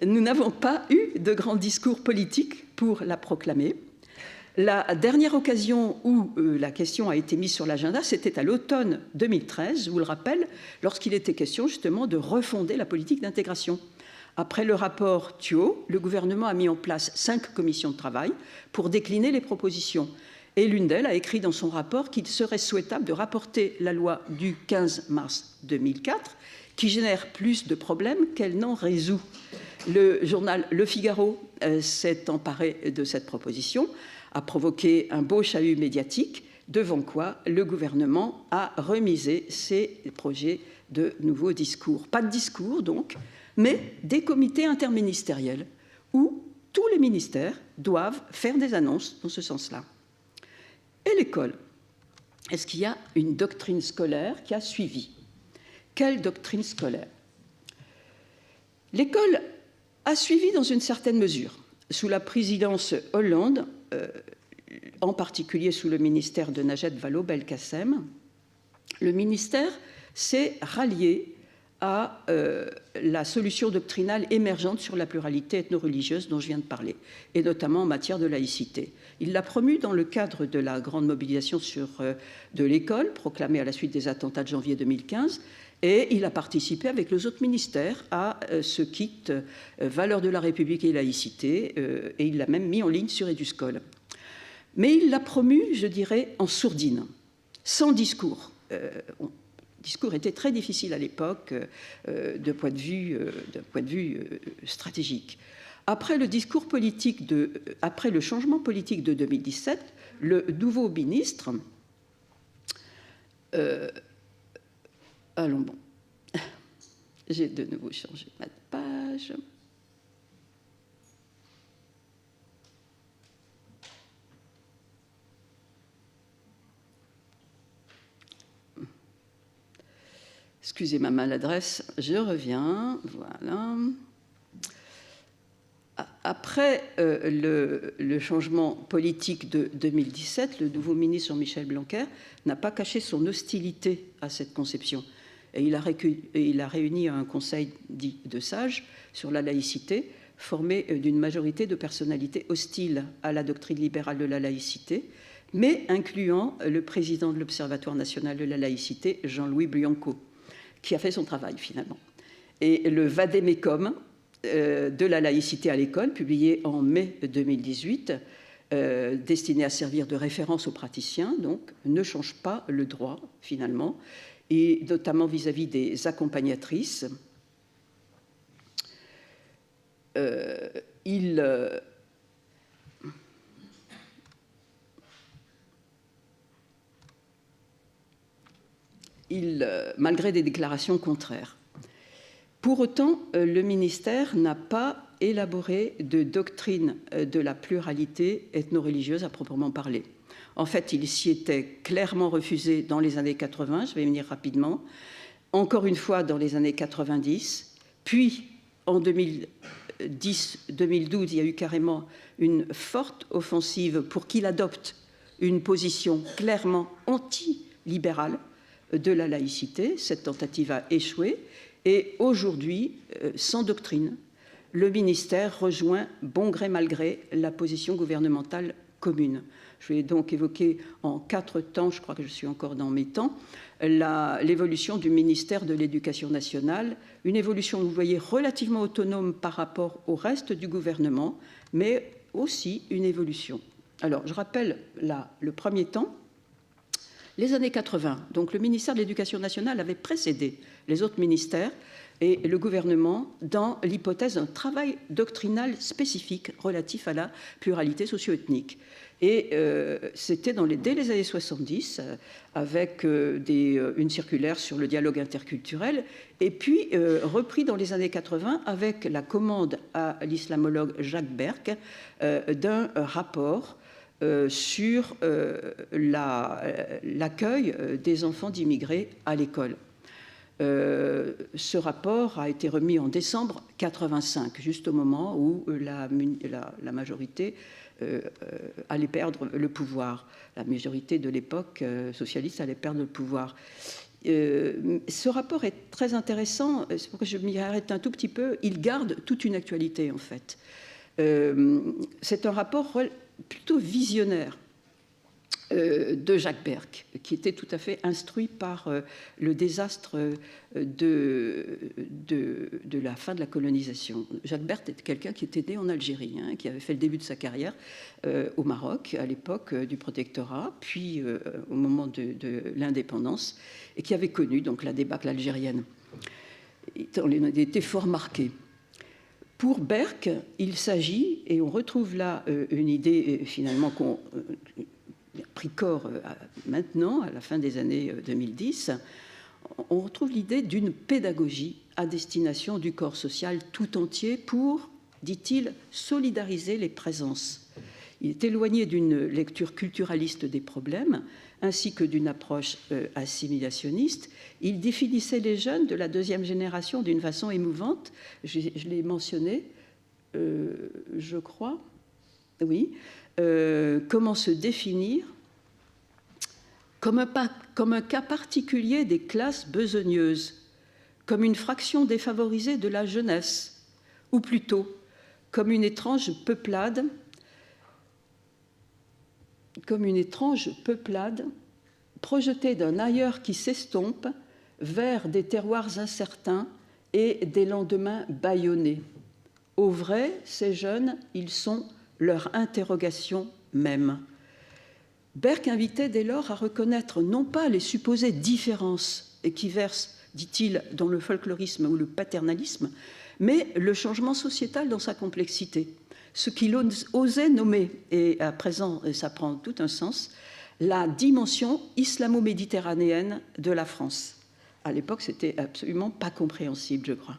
Nous n'avons pas eu de grand discours politique pour la proclamer. La dernière occasion où la question a été mise sur l'agenda, c'était à l'automne 2013, je vous le rappelle, lorsqu'il était question justement de refonder la politique d'intégration. Après le rapport Tuot, le gouvernement a mis en place 5 commissions de travail pour décliner les propositions. Et l'une d'elles a écrit dans son rapport qu'il serait souhaitable de rapporter la loi du 15 mars 2004, qui génère plus de problèmes qu'elle n'en résout. Le journal Le Figaro s'est emparé de cette proposition, a provoqué un beau chahut médiatique. devant quoi le gouvernement a remisé ses projets de nouveaux discours. Pas de discours, donc, mais des comités interministériels où tous les ministères doivent faire des annonces dans ce sens-là. Et l'école? Est-ce qu'il y a une doctrine scolaire qui a suivi? Quelle doctrine scolaire? L'école a suivi dans une certaine mesure. Sous la présidence Hollande, en particulier sous le ministère de Najat Vallaud-Belkacem, le ministère s'est rallié à la solution doctrinale émergente sur la pluralité ethno-religieuse dont je viens de parler, et notamment en matière de laïcité. Il l'a promue dans le cadre de la grande mobilisation de l'école, proclamée à la suite des attentats de janvier 2015, et il a participé avec les autres ministères à ce kit Valeurs de la République et laïcité, et il l'a même mis en ligne sur Eduscol. Mais il l'a promu, je dirais, en sourdine, sans discours. Le discours était très difficile à l'époque d'un point de vue stratégique. Après le changement politique de 2017, le nouveau ministre... allons bon. J'ai de nouveau changé ma page. Excusez ma maladresse, je reviens. Voilà. Après le changement politique de 2017, le nouveau ministre Jean-Michel Blanquer n'a pas caché son hostilité à cette conception. Et il a réuni un conseil dit de sages sur la laïcité, formé d'une majorité de personnalités hostiles à la doctrine libérale de la laïcité, mais incluant le président de l'Observatoire national de la laïcité, Jean-Louis Bianco, qui a fait son travail finalement. Et le Vadémécum de la laïcité à l'école, publié en mai 2018, destiné à servir de référence aux praticiens, donc ne change pas le droit finalement, et notamment vis-à-vis des accompagnatrices. Malgré des déclarations contraires. Pour autant, le ministère n'a pas élaboré de doctrine de la pluralité ethno-religieuse à proprement parler. En fait, il s'y était clairement refusé dans les années 80, je vais y venir rapidement, encore une fois dans les années 90, puis en 2010-2012, il y a eu carrément une forte offensive pour qu'il adopte une position clairement anti-libérale de la laïcité. Cette tentative a échoué et aujourd'hui, sans doctrine, le ministère rejoint bon gré mal gré la position gouvernementale commune. Je vais donc évoquer en 4 temps, je crois que je suis encore dans mes temps, l'évolution du ministère de l'Éducation nationale, une évolution, vous voyez, relativement autonome par rapport au reste du gouvernement, mais aussi une évolution. Alors, je rappelle là le premier temps. Les années 80, donc le ministère de l'Éducation nationale avait précédé les autres ministères et le gouvernement dans l'hypothèse d'un travail doctrinal spécifique relatif à la pluralité socio-ethnique. Et c'était dès les années 70, avec une circulaire sur le dialogue interculturel, et puis repris dans les années 80 avec la commande à l'islamologue Jacques Berck d'un rapport sur l'accueil des enfants d'immigrés à l'école. Ce rapport a été remis en décembre 85, juste au moment où la majorité allait perdre le pouvoir. La majorité de l'époque socialiste allait perdre le pouvoir. Ce rapport est très intéressant, c'est pourquoi je m'y arrête un tout petit peu. Il garde toute une actualité, en fait. C'est un rapport plutôt visionnaire de Jacques Berck, qui était tout à fait instruit par le désastre de la fin de la colonisation. Jacques Berck était quelqu'un qui était né en Algérie, qui avait fait le début de sa carrière au Maroc, à l'époque du protectorat, puis au moment de l'indépendance, et qui avait connu donc la débâcle algérienne. Il était fort marqué. Pour Berck, il s'agit, et on retrouve là une idée finalement pris corps maintenant, à la fin des années 2010, on retrouve l'idée d'une pédagogie à destination du corps social tout entier pour, dit-il, solidariser les présences. Il est éloigné d'une lecture culturaliste des problèmes, ainsi que d'une approche assimilationniste. Il définissait les jeunes de la deuxième génération d'une façon émouvante. Je l'ai mentionné, je crois. Oui. Comment se définir comme un cas particulier des classes besogneuses, comme une fraction défavorisée de la jeunesse, ou plutôt comme une étrange peuplade projetée d'un ailleurs qui s'estompe vers des terroirs incertains et des lendemains bâillonnés. Au vrai, ces jeunes, ils sont leur interrogation même. Berck invitait dès lors à reconnaître non pas les supposées différences qui versent, dit-il, dans le folklorisme ou le paternalisme, mais le changement sociétal dans sa complexité. Ce qu'il osait nommer, et à présent ça prend tout un sens, la dimension islamo-méditerranéenne de la France. À l'époque, c'était absolument pas compréhensible, je crois.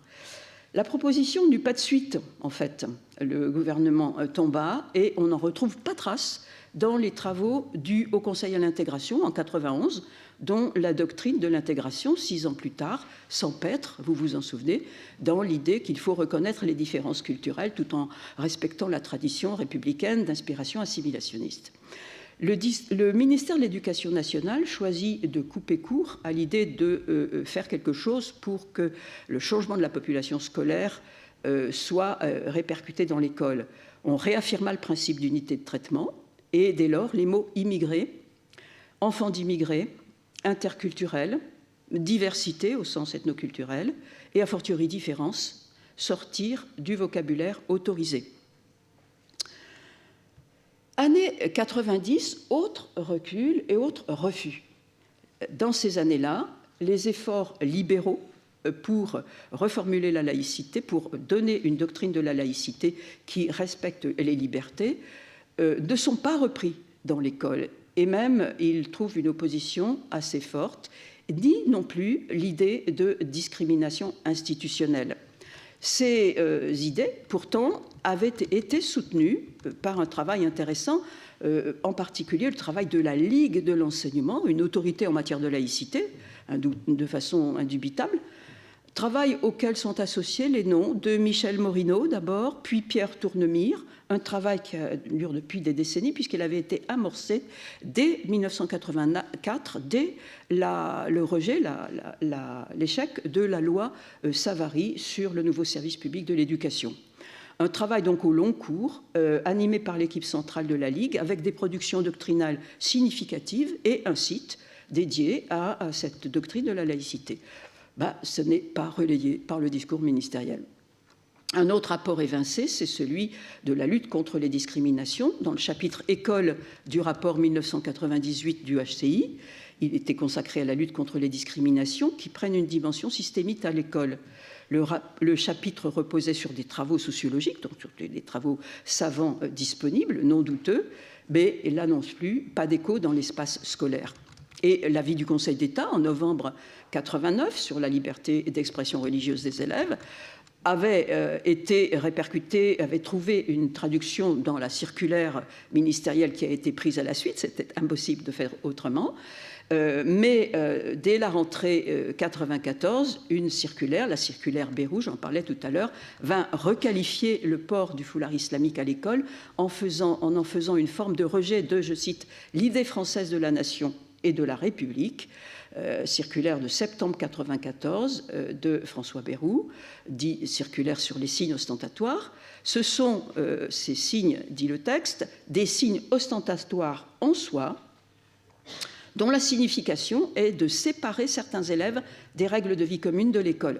La proposition n'eut pas de suite, en fait. Le gouvernement tomba et on n'en retrouve pas trace dans les travaux du Haut Conseil à l'intégration en 91, dont la doctrine de l'intégration, 6 ans plus tard, s'empêtre, vous vous en souvenez, dans l'idée qu'il faut reconnaître les différences culturelles tout en respectant la tradition républicaine d'inspiration assimilationniste. Le ministère de l'Éducation nationale choisit de couper court à l'idée de faire quelque chose pour que le changement de la population scolaire soit répercuté dans l'école. On réaffirma le principe d'unité de traitement et dès lors les mots immigrés, enfants d'immigrés, interculturel, diversité au sens ethnoculturel et a fortiori différence sortirent du vocabulaire autorisé. Années 90, autre recul et autre refus. Dans ces années-là, les efforts libéraux pour reformuler la laïcité, pour donner une doctrine de la laïcité qui respecte les libertés, ne sont pas repris dans l'école. Et même, ils trouvent une opposition assez forte, ni non plus l'idée de discrimination institutionnelle. Ces idées, pourtant, avaient été soutenues par un travail intéressant, en particulier le travail de la Ligue de l'enseignement, une autorité en matière de laïcité, de façon indubitable, travail auquel sont associés les noms de Michel Morinot d'abord, puis Pierre Tournemire, un travail qui dure depuis des décennies puisqu'il avait été amorcé dès 1984, dès le rejet, l'échec de la loi Savary sur le nouveau service public de l'éducation. Un travail donc au long cours, animé par l'équipe centrale de la Ligue, avec des productions doctrinales significatives et un site dédié à cette doctrine de la laïcité. Ce n'est pas relayé par le discours ministériel. Un autre apport évincé, c'est celui de la lutte contre les discriminations. Dans le chapitre École du rapport 1998 du HCI, il était consacré à la lutte contre les discriminations qui prennent une dimension systémique à l'école. Le chapitre reposait sur des travaux sociologiques, donc sur des travaux savants disponibles, non douteux, mais là non plus, pas d'écho dans l'espace scolaire. Et l'avis du Conseil d'État en novembre 89 sur la liberté d'expression religieuse des élèves avait été répercuté, avait trouvé une traduction dans la circulaire ministérielle qui a été prise à la suite. C'était impossible de faire autrement. Mais dès la rentrée 94, une circulaire, la circulaire Bayrou, j'en parlais tout à l'heure, vint requalifier le port du foulard islamique à l'école en en faisant une forme de rejet de, je cite, l'idée française de la nation et de la République, circulaire de septembre 1994 de François Bayrou, dit circulaire sur les signes ostentatoires. Ce sont ces signes, dit le texte, des signes ostentatoires en soi, dont la signification est de séparer certains élèves des règles de vie commune de l'école,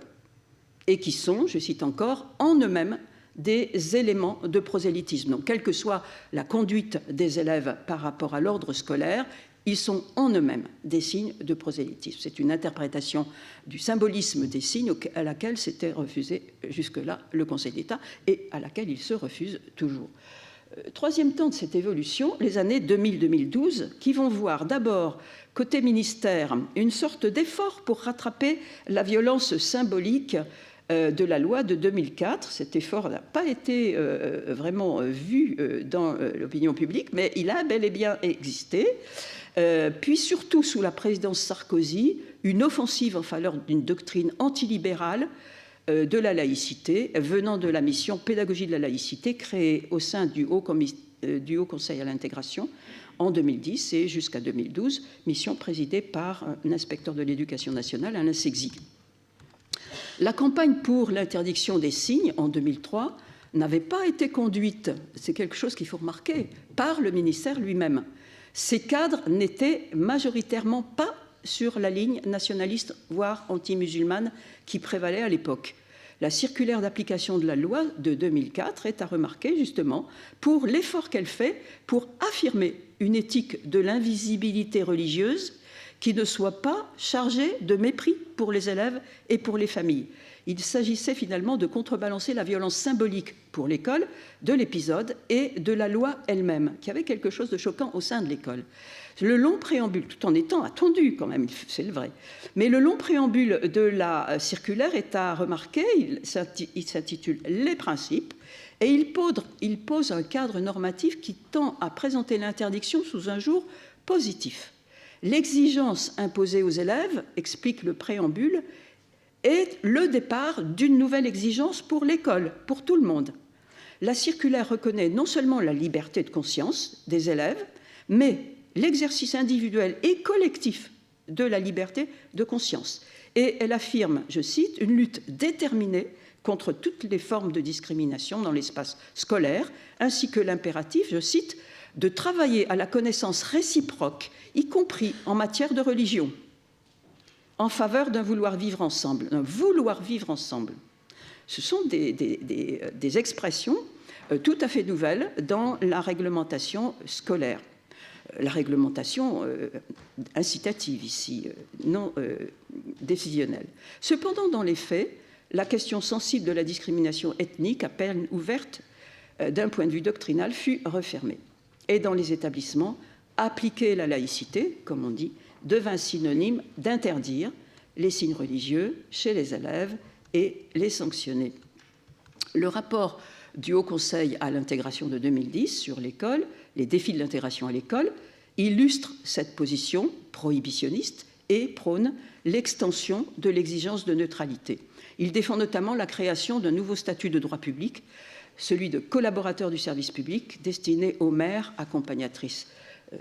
et qui sont, je cite encore, en eux-mêmes des éléments de prosélytisme. Donc, quelle que soit la conduite des élèves par rapport à l'ordre scolaire, ils sont en eux-mêmes des signes de prosélytisme. C'est une interprétation du symbolisme des signes à laquelle s'était refusé jusque-là le Conseil d'État et à laquelle il se refuse toujours. Troisième temps de cette évolution, les années 2000-2012, qui vont voir d'abord, côté ministère, une sorte d'effort pour rattraper la violence symbolique de la loi de 2004. Cet effort n'a pas été vraiment vu dans l'opinion publique, mais il a bel et bien existé. Puis surtout, sous la présidence Sarkozy, une offensive en faveur d'une doctrine antilibérale de la laïcité, venant de la mission pédagogie de la laïcité créée au sein du Haut Conseil à l'intégration en 2010 et jusqu'à 2012, mission présidée par un inspecteur de l'éducation nationale, Alain Sexy. La campagne pour l'interdiction des signes en 2003 n'avait pas été conduite, c'est quelque chose qu'il faut remarquer, par le ministère lui-même. Ces cadres n'étaient majoritairement pas sur la ligne nationaliste, voire anti-musulmane, qui prévalait à l'époque. La circulaire d'application de la loi de 2004 est à remarquer justement pour l'effort qu'elle fait pour affirmer une éthique de l'invisibilité religieuse qui ne soit pas chargée de mépris pour les élèves et pour les familles. Il s'agissait finalement de contrebalancer la violence symbolique pour l'école de l'épisode et de la loi elle-même, qui avait quelque chose de choquant au sein de l'école. Le long préambule, tout en étant attendu quand même, c'est le vrai, mais le long préambule de la circulaire est à remarquer, il s'intitule « Les principes » et il pose un cadre normatif qui tend à présenter l'interdiction sous un jour positif. L'exigence imposée aux élèves, explique le préambule, est le départ d'une nouvelle exigence pour l'école, pour tout le monde. La circulaire reconnaît non seulement la liberté de conscience des élèves, mais l'exercice individuel et collectif de la liberté de conscience. Et elle affirme, je cite, une lutte déterminée contre toutes les formes de discrimination dans l'espace scolaire, ainsi que l'impératif, je cite, de travailler à la connaissance réciproque, y compris en matière de religion, en faveur d'un vouloir vivre ensemble, Ce sont des expressions tout à fait nouvelles dans la réglementation scolaire. La réglementation incitative ici, non décisionnelle. Cependant, dans les faits, la question sensible de la discrimination ethnique, à peine ouverte d'un point de vue doctrinal, fut refermée. Et dans les établissements, appliquer la laïcité, comme on dit, devint synonyme d'interdire les signes religieux chez les élèves et les sanctionner. Le rapport du Haut Conseil à l'intégration de 2010 sur l'école, les défis de l'intégration à l'école, illustre cette position prohibitionniste et prône l'extension de l'exigence de neutralité. Il défend notamment la création d'un nouveau statut de droit public, celui de collaborateur du service public destiné aux mères accompagnatrices,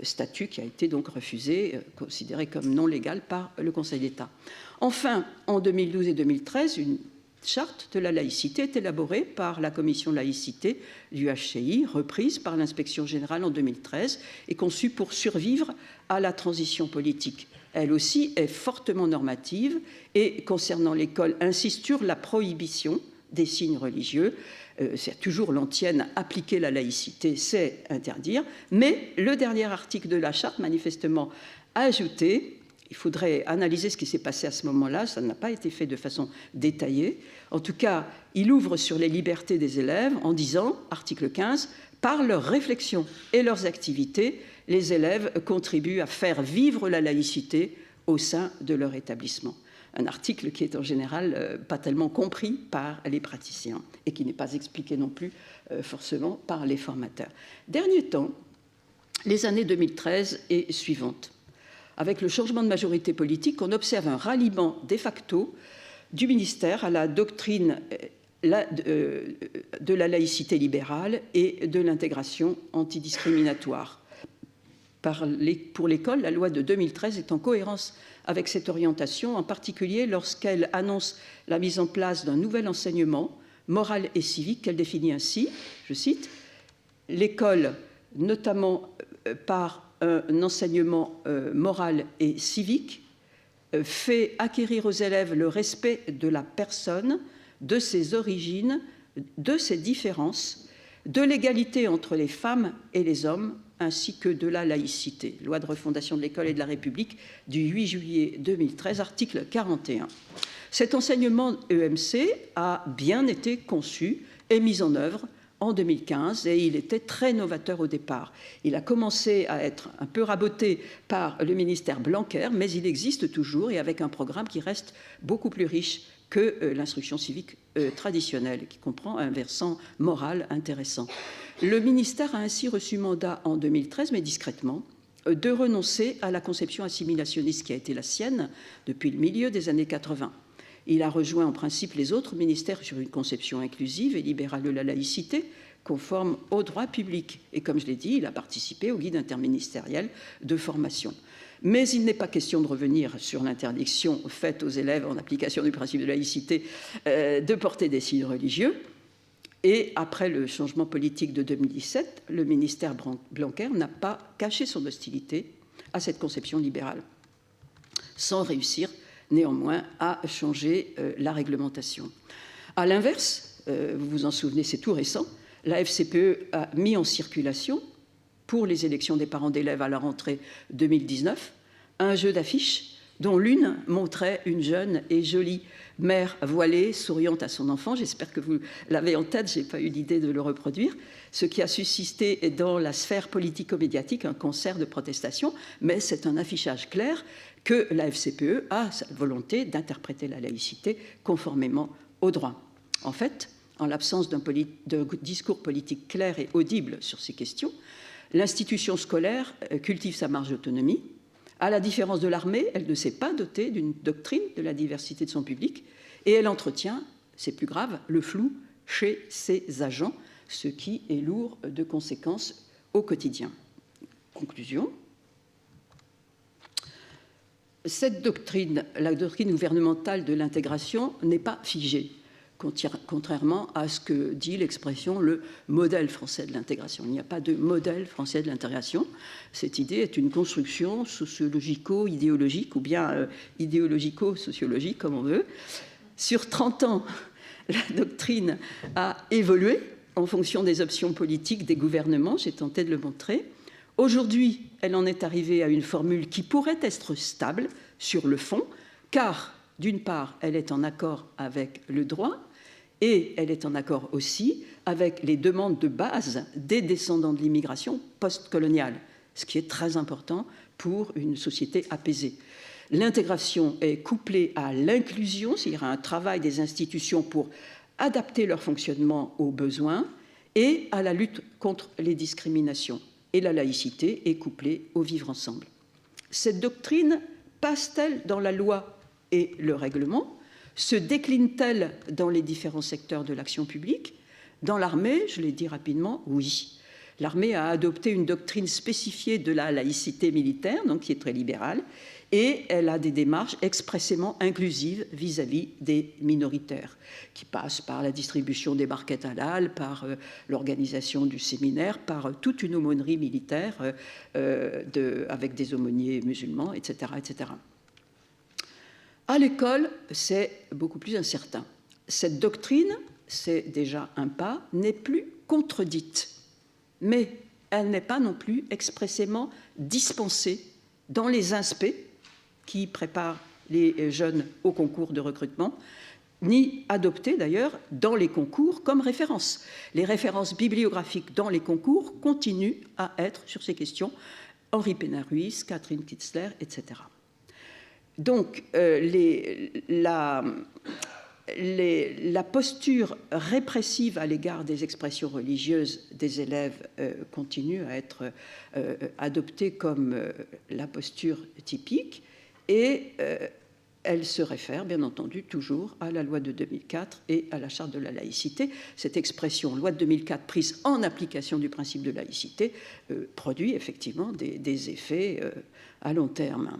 statut qui a été donc refusé, considéré comme non légal par le Conseil d'État. Enfin, en 2012 et 2013, une charte de la laïcité est élaborée par la commission laïcité du HCI, reprise par l'inspection générale en 2013 et conçue pour survivre à la transition politique. Elle aussi est fortement normative et, concernant l'école, insiste sur la prohibition des signes religieux. C'est toujours l'antienne, appliquer la laïcité, c'est interdire. Mais le dernier article de la charte, manifestement, a ajouté, il faudrait analyser ce qui s'est passé à ce moment-là, ça n'a pas été fait de façon détaillée. En tout cas, il ouvre sur les libertés des élèves en disant, article 15, par leurs réflexions et leurs activités, les élèves contribuent à faire vivre la laïcité au sein de leur établissement. Un article qui est en général pas tellement compris par les praticiens et qui n'est pas expliqué non plus forcément par les formateurs. Dernier temps, les années 2013 et suivantes. Avec le changement de majorité politique, on observe un ralliement de facto du ministère à la doctrine de la laïcité libérale et de l'intégration antidiscriminatoire. Pour l'école, la loi de 2013 est en cohérence avec cette orientation, en particulier lorsqu'elle annonce la mise en place d'un nouvel enseignement moral et civique qu'elle définit ainsi, je cite, « l'école, notamment par un enseignement moral et civique, fait acquérir aux élèves le respect de la personne, de ses origines, de ses différences, de l'égalité entre les femmes et les hommes, ainsi que de la laïcité. » Loi de refondation de l'école et de la République du 8 juillet 2013, article 41. Cet enseignement EMC a bien été conçu et mis en œuvre en 2015 et il était très novateur au départ. Il a commencé à être un peu raboté par le ministère Blanquer, mais il existe toujours et avec un programme qui reste beaucoup plus riche que l'instruction civique traditionnelle, qui comprend un versant moral intéressant. Le ministère a ainsi reçu mandat en 2013, mais discrètement, de renoncer à la conception assimilationniste qui a été la sienne depuis le milieu des années 80. Il a rejoint en principe les autres ministères sur une conception inclusive et libérale de la laïcité, conforme au droit public. Et comme je l'ai dit, il a participé au guide interministériel de formation. Mais il n'est pas question de revenir sur l'interdiction faite aux élèves en application du principe de laïcité de porter des signes religieux. Et après le changement politique de 2017, le ministère Blanquer n'a pas caché son hostilité à cette conception libérale, sans réussir néanmoins à changer la réglementation. À l'inverse, vous vous en souvenez, c'est tout récent, la FCPE a mis en circulation, pour les élections des parents d'élèves à la rentrée 2019, un jeu d'affiches dont l'une montrait une jeune et jolie mère voilée, souriant à son enfant. J'espère que vous l'avez en tête, je n'ai pas eu l'idée de le reproduire, ce qui a suscité dans la sphère politico-médiatique un concert de protestation, mais c'est un affichage clair que la FCPE a sa volonté d'interpréter la laïcité conformément au droit. En fait, en l'absence d'un discours politique clair et audible sur ces questions, l'institution scolaire cultive sa marge d'autonomie. À la différence de l'armée, elle ne s'est pas dotée d'une doctrine de la diversité de son public et elle entretient, c'est plus grave, le flou chez ses agents, ce qui est lourd de conséquences au quotidien. Conclusion. Cette doctrine, la doctrine gouvernementale de l'intégration, n'est pas figée, contrairement à ce que dit l'expression le modèle français de l'intégration. Il n'y a pas de modèle français de l'intégration. Cette idée est une construction sociologico-idéologique ou bien idéologico-sociologique, comme on veut. Sur 30 ans, la doctrine a évolué en fonction des options politiques des gouvernements, j'ai tenté de le montrer. Aujourd'hui, elle en est arrivée à une formule qui pourrait être stable sur le fond, car, d'une part, elle est en accord avec le droit, et elle est en accord aussi avec les demandes de base des descendants de l'immigration post-coloniale, ce qui est très important pour une société apaisée. L'intégration est couplée à l'inclusion, c'est-à-dire à un travail des institutions pour adapter leur fonctionnement aux besoins, et à la lutte contre les discriminations. Et la laïcité est couplée au vivre ensemble. Cette doctrine passe-t-elle dans la loi et le règlement? Se décline-t-elle dans les différents secteurs de l'action publique? Dans l'armée, je l'ai dit rapidement, oui. L'armée a adopté une doctrine spécifiée de la laïcité militaire, donc qui est très libérale, et elle a des démarches expressément inclusives vis-à-vis des minoritaires, qui passent par la distribution des barquettes halal, par l'organisation du séminaire, par toute une aumônerie militaire avec des aumôniers musulmans, etc., etc. À l'école, c'est beaucoup plus incertain. Cette doctrine, c'est déjà un pas, n'est plus contredite, mais elle n'est pas non plus expressément dispensée dans les inspects qui préparent les jeunes au concours de recrutement, ni adoptée d'ailleurs dans les concours comme référence. Les références bibliographiques dans les concours continuent à être sur ces questions Henri Pénard-Ruiz, Catherine Kitzler, etc. Donc, la posture répressive à l'égard des expressions religieuses des élèves continue à être adoptée comme la posture typique et elle se réfère, bien entendu, toujours à la loi de 2004 et à la charte de la laïcité. Cette expression, loi de 2004, prise en application du principe de laïcité, produit effectivement des effets à long terme.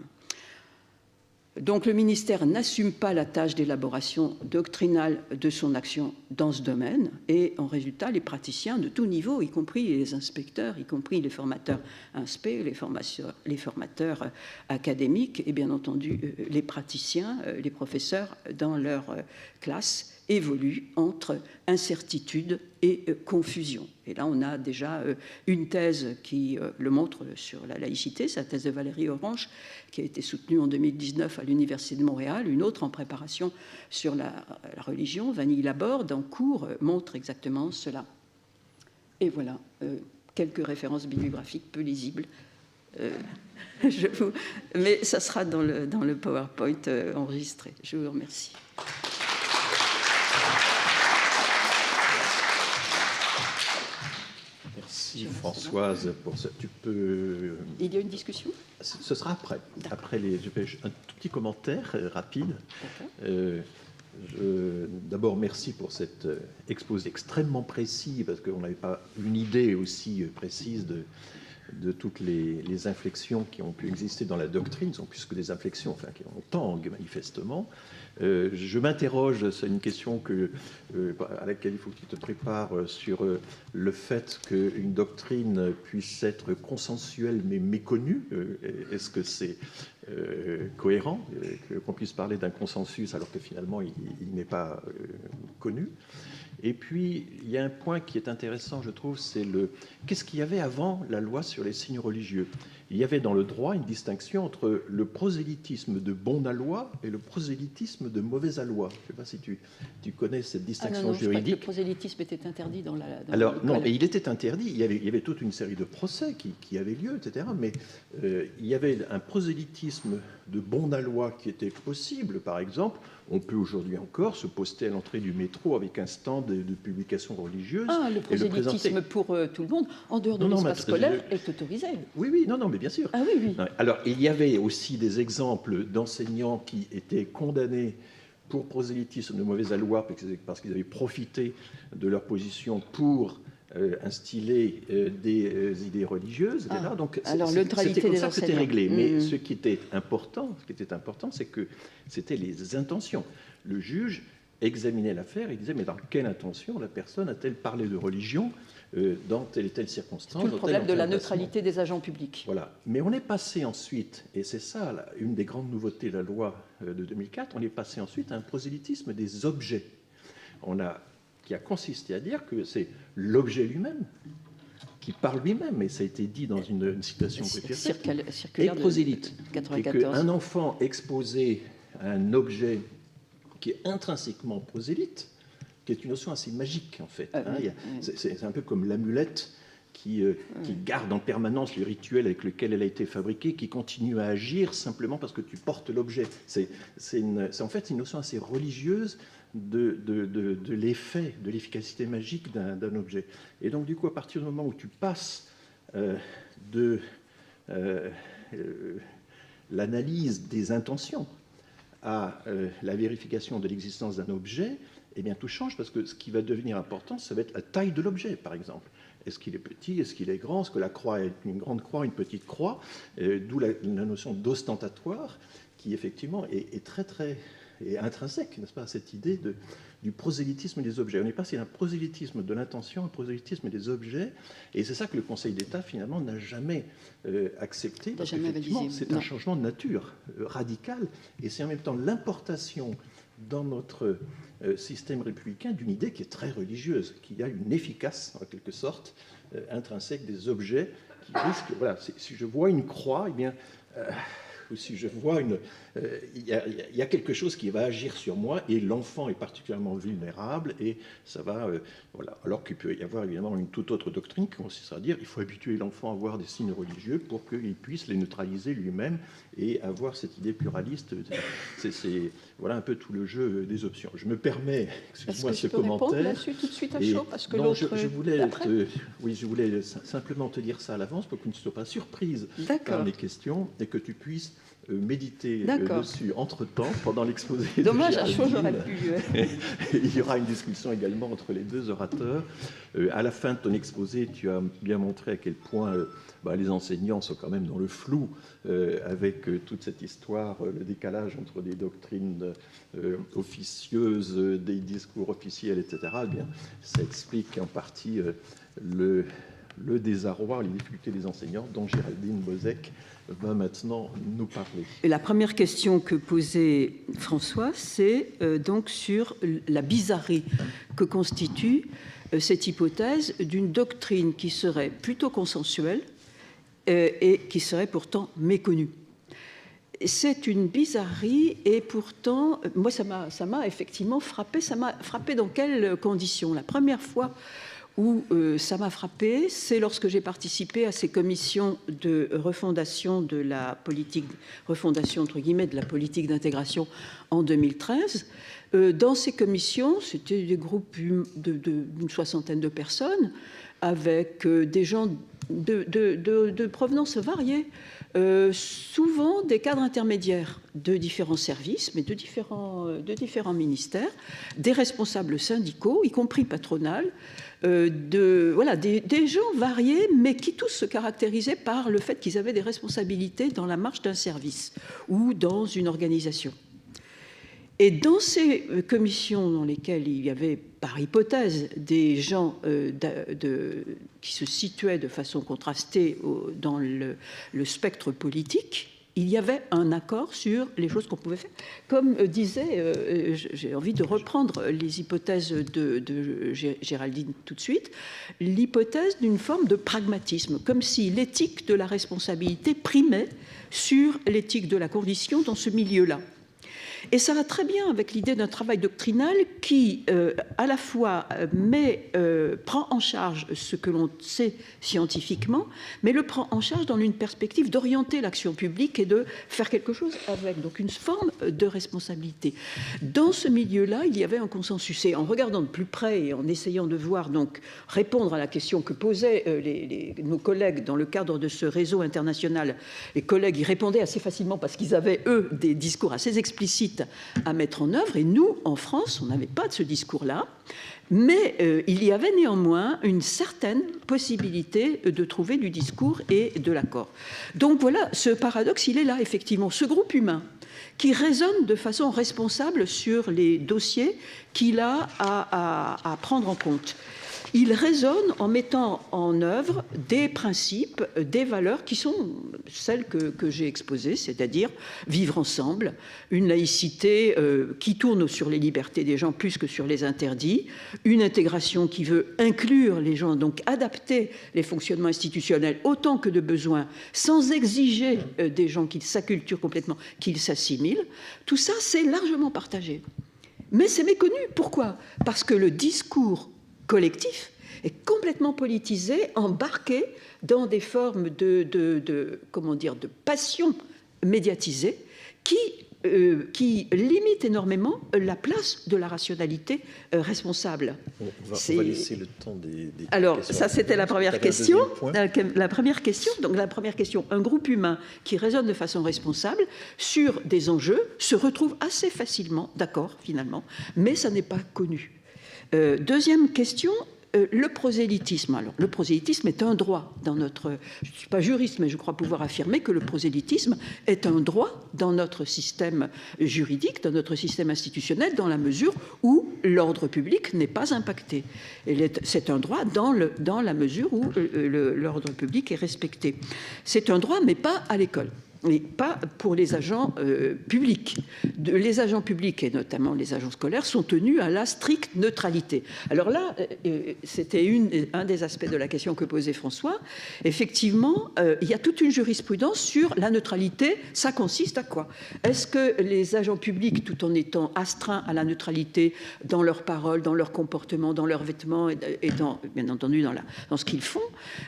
Donc le ministère n'assume pas la tâche d'élaboration doctrinale de son action dans ce domaine et en résultat les praticiens de tout niveau, y compris les inspecteurs, y compris les formateurs inspect, les formateurs académiques et bien entendu les praticiens, les professeurs dans leur classe évoluent entre incertitude et confusion. Et là, on a déjà une thèse qui le montre sur la laïcité, c'est la thèse de Valérie Orange, qui a été soutenue en 2019 à l'Université de Montréal, une autre en préparation sur la religion, Vanille Laborde, en cours, montre exactement cela. Et voilà, quelques références bibliographiques peu lisibles. Mais ça sera dans le PowerPoint enregistré. Je vous remercie. Merci Françoise pour ça. Tu peux. Il y a une discussion ? Ce sera après. Après je fais un tout petit commentaire rapide. D'abord, merci pour cet exposé extrêmement précis, parce qu'on n'avait pas une idée aussi précise de toutes les inflexions qui ont pu exister dans la doctrine, ne sont plus que des inflexions, enfin, qui ont tangue manifestement. Je m'interroge, c'est une question à laquelle il faut que tu te prépares, sur le fait qu'une doctrine puisse être consensuelle mais méconnue. Est-ce que c'est cohérent qu'on puisse parler d'un consensus alors que finalement il n'est pas connu? Et puis, il y a un point qui est intéressant, je trouve, c'est qu'est-ce qu'il y avait avant la loi sur les signes religieux? Il y avait dans le droit une distinction entre le prosélytisme de bon aloi et le prosélytisme de mauvais aloi. Je ne sais pas si tu connais cette distinction juridique. Je crois que le prosélytisme était interdit dans la... Alors, non, et il était interdit. Il y avait toute une série de procès qui avaient lieu, etc. Mais il y avait un prosélytisme de bon aloi qui était possible. Par exemple, on peut aujourd'hui encore se poster à l'entrée du métro avec un stand de publication religieuse. Le prosélytisme pour tout le monde, en dehors de l'espace scolaire, est autorisé. Oui, non, mais bien sûr. Ah oui. Alors, il y avait aussi des exemples d'enseignants qui étaient condamnés pour prosélytisme de mauvaise aloi parce qu'ils avaient profité de leur position pour instiller des idées religieuses. Donc, c'était comme ça que c'était réglé. Mais ce qui était important, c'est que c'était les intentions. Le juge examinait l'affaire et disait, mais dans quelle intention la personne a-t-elle parlé de religion dans telle et telle circonstance? Tout le problème de la neutralité des agents publics. Voilà. Mais on est passé ensuite, et c'est ça une des grandes nouveautés de la loi de 2004, on est passé ensuite à un prosélytisme des objets. Qui a consisté à dire que c'est l'objet lui-même qui parle lui-même, et ça a été dit dans une citation circulaire et prosélyte. 94. Et qu'un enfant exposé à un objet qui est intrinsèquement prosélyte, qui est une notion assez magique en fait. C'est un peu comme l'amulette qui garde en permanence le rituel avec lequel elle a été fabriquée, qui continue à agir simplement parce que tu portes l'objet. C'est en fait une notion assez religieuse de l'effet, de l'efficacité magique d'un objet. Et donc du coup, à partir du moment où tu passes de l'analyse des intentions à la vérification de l'existence d'un objet, eh bien tout change, parce que ce qui va devenir important, ça va être la taille de l'objet, par exemple. Est-ce qu'il est petit? Est-ce qu'il est grand? Est-ce que la croix est une grande croix, une petite croix? D'où la notion d'ostentatoire, qui effectivement est très intrinsèque, n'est-ce pas, à cette idée du prosélytisme des objets. On est passé d'un prosélytisme de l'intention à un prosélytisme des objets, et c'est ça que le Conseil d'État, finalement, n'a jamais accepté, parce qu'effectivement, c'est un changement de nature radical, et c'est en même temps l'importation dans notre système républicain d'une idée qui est très religieuse, qui a une efficace, en quelque sorte, intrinsèque des objets, qui risque, voilà, si je vois une croix, eh bien... ou si je vois il y a quelque chose qui va agir sur moi, et l'enfant est particulièrement vulnérable, et ça va, voilà. Alors qu'il peut y avoir évidemment une toute autre doctrine qui consiste à dire il faut habituer l'enfant à voir des signes religieux pour qu'il puisse les neutraliser lui-même et avoir cette idée pluraliste. C'est voilà un peu tout le jeu des options. Je me permets, excuse-moi, ce commentaire. Là-dessus tout de suite à chaud, parce que non, je voulais simplement te dire ça à l'avance pour que tu ne sois pas surprise par les questions et que tu puisses méditer dessus entre-temps, pendant l'exposé. Dommage, à chaud, j'aurais pu... Il y aura une discussion également entre les deux orateurs. À la fin de ton exposé, tu as bien montré à quel point les enseignants sont quand même dans le flou avec toute cette histoire, le décalage entre des doctrines officieuses, des discours officiels, etc. Eh bien, ça explique en partie le désarroi, les difficultés des enseignants, dont Géraldine Bozek va maintenant nous parler. Et la première question que posait François, c'est donc sur la bizarrerie que constitue cette hypothèse d'une doctrine qui serait plutôt consensuelle et qui serait pourtant méconnue. C'est une bizarrerie, et pourtant, moi, ça m'a effectivement frappé. Ça m'a frappé dans quelles conditions? La première fois où ça m'a frappé, c'est lorsque j'ai participé à ces commissions de refondation de la politique, refondation entre guillemets de la politique d'intégration en 2013. Dans ces commissions, c'était des groupes d'une soixantaine de personnes, avec des gens de provenance variée, souvent des cadres intermédiaires de différents services, mais de différents ministères, des responsables syndicaux, y compris patronales, des gens variés, mais qui tous se caractérisaient par le fait qu'ils avaient des responsabilités dans la marche d'un service ou dans une organisation. Et dans ces commissions dans lesquelles il y avait, par hypothèse, des gens qui se situaient de façon contrastée dans le spectre politique, il y avait un accord sur les choses qu'on pouvait faire. Comme disait, j'ai envie de reprendre les hypothèses de Géraldine tout de suite, l'hypothèse d'une forme de pragmatisme, comme si l'éthique de la responsabilité primait sur l'éthique de la condition dans ce milieu-là. Et ça va très bien avec l'idée d'un travail doctrinal qui, à la fois, prend en charge ce que l'on sait scientifiquement, mais le prend en charge dans une perspective d'orienter l'action publique et de faire quelque chose avec, donc une forme de responsabilité. Dans ce milieu-là, il y avait un consensus. Et en regardant de plus près et en essayant de voir, donc, répondre à la question que posaient nos collègues dans le cadre de ce réseau international, les collègues y répondaient assez facilement parce qu'ils avaient, eux, des discours assez explicites à mettre en œuvre, et nous, en France, on n'avait pas de ce discours-là, mais il y avait néanmoins une certaine possibilité de trouver du discours et de l'accord. Donc voilà, ce paradoxe, il est là, effectivement. Ce groupe humain qui raisonne de façon responsable sur les dossiers qu'il a à prendre en compte. Il raisonne en mettant en œuvre des principes, des valeurs qui sont celles que j'ai exposées, c'est-à-dire vivre ensemble, une laïcité qui tourne sur les libertés des gens plus que sur les interdits, une intégration qui veut inclure les gens, donc adapter les fonctionnements institutionnels autant que de besoin, sans exiger des gens qu'ils s'acculturent complètement, qu'ils s'assimilent. Tout ça, c'est largement partagé. Mais c'est méconnu. Pourquoi ? Parce que le discours collectif est complètement politisé, embarqué dans des formes de passion médiatisée qui limite énormément la place de la rationalité responsable. On va laisser le temps des Alors, questions. Ça, c'était la première question. La première question, donc la première question, un groupe humain qui raisonne de façon responsable sur des enjeux se retrouve assez facilement d'accord, finalement, mais ça n'est pas connu. Deuxième question, le prosélytisme. Alors, le prosélytisme est un droit dans notre... Je ne suis pas juriste, mais je crois pouvoir affirmer que le prosélytisme est un droit dans notre système juridique, dans notre système institutionnel, dans la mesure où l'ordre public n'est pas impacté. C'est un droit dans la mesure où l'ordre public est respecté. C'est un droit, mais pas à l'école. Et pas pour les agents publics. Les agents publics, et notamment les agents scolaires, sont tenus à la stricte neutralité. Alors là, c'était un des aspects de la question que posait François. Effectivement, il y a toute une jurisprudence sur la neutralité. Ça consiste à quoi ? Est-ce que les agents publics, tout en étant astreints à la neutralité dans leurs paroles, dans leur comportement, dans leurs vêtements et bien entendu dans ce qu'ils font,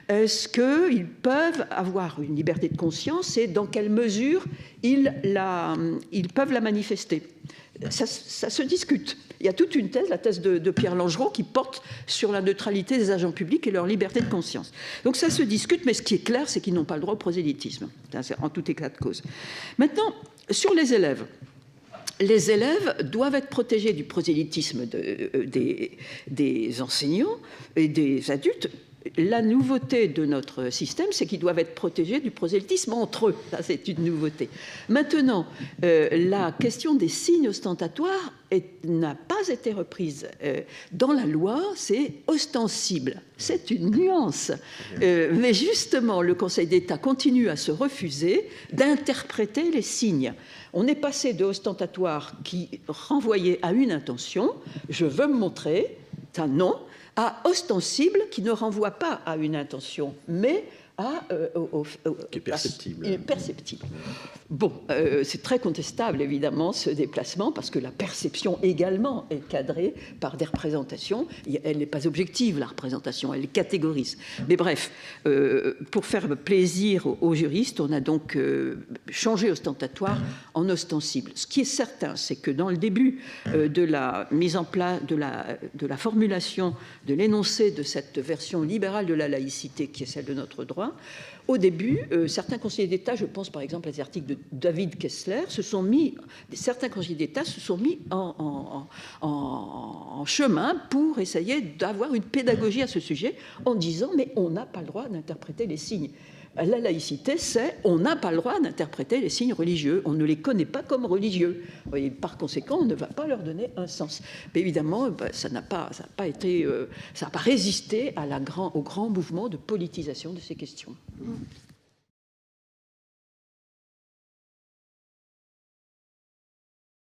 est-ce qu'ils peuvent avoir une liberté de conscience et dans quelle mesure ils peuvent la manifester. Ça se discute. Il y a toute une thèse, la thèse de Pierre Langeron, qui porte sur la neutralité des agents publics et leur liberté de conscience. Donc ça se discute, mais ce qui est clair, c'est qu'ils n'ont pas le droit au prosélytisme, en tout éclat de cause. Maintenant, sur les élèves. Les élèves doivent être protégés du prosélytisme des enseignants et des adultes. La nouveauté de notre système, c'est qu'ils doivent être protégés du prosélytisme entre eux. Ça, c'est une nouveauté. Maintenant, la question des signes ostentatoires n'a pas été reprise. Dans la loi, c'est ostensible. C'est une nuance. Mais justement, le Conseil d'État continue à se refuser d'interpréter les signes. On est passé de ostentatoire qui renvoyait à une intention, je veux me montrer, ça non, à ostensible qui ne renvoie pas à une intention, mais qui est perceptible. Perceptible. Bon, c'est très contestable, évidemment, ce déplacement, parce que la perception également est cadrée par des représentations. Elle n'est pas objective, la représentation, elle catégorise. Mais bref, pour faire plaisir aux juristes, on a donc changé ostentatoire en ostensible. Ce qui est certain, c'est que dans le début de la mise en place, de la formulation de l'énoncé de cette version libérale de la laïcité, qui est celle de notre droit, au début, certains conseillers d'État, je pense par exemple à des articles de David Kessler, certains conseillers d'État se sont mis en chemin pour essayer d'avoir une pédagogie à ce sujet en disant « mais on n'a pas le droit d'interpréter les signes ». La laïcité, c'est on n'a pas le droit d'interpréter les signes religieux, on ne les connaît pas comme religieux. Et par conséquent, on ne va pas leur donner un sens. Mais évidemment, ça n'a pas résisté au grand mouvement de politisation de ces questions.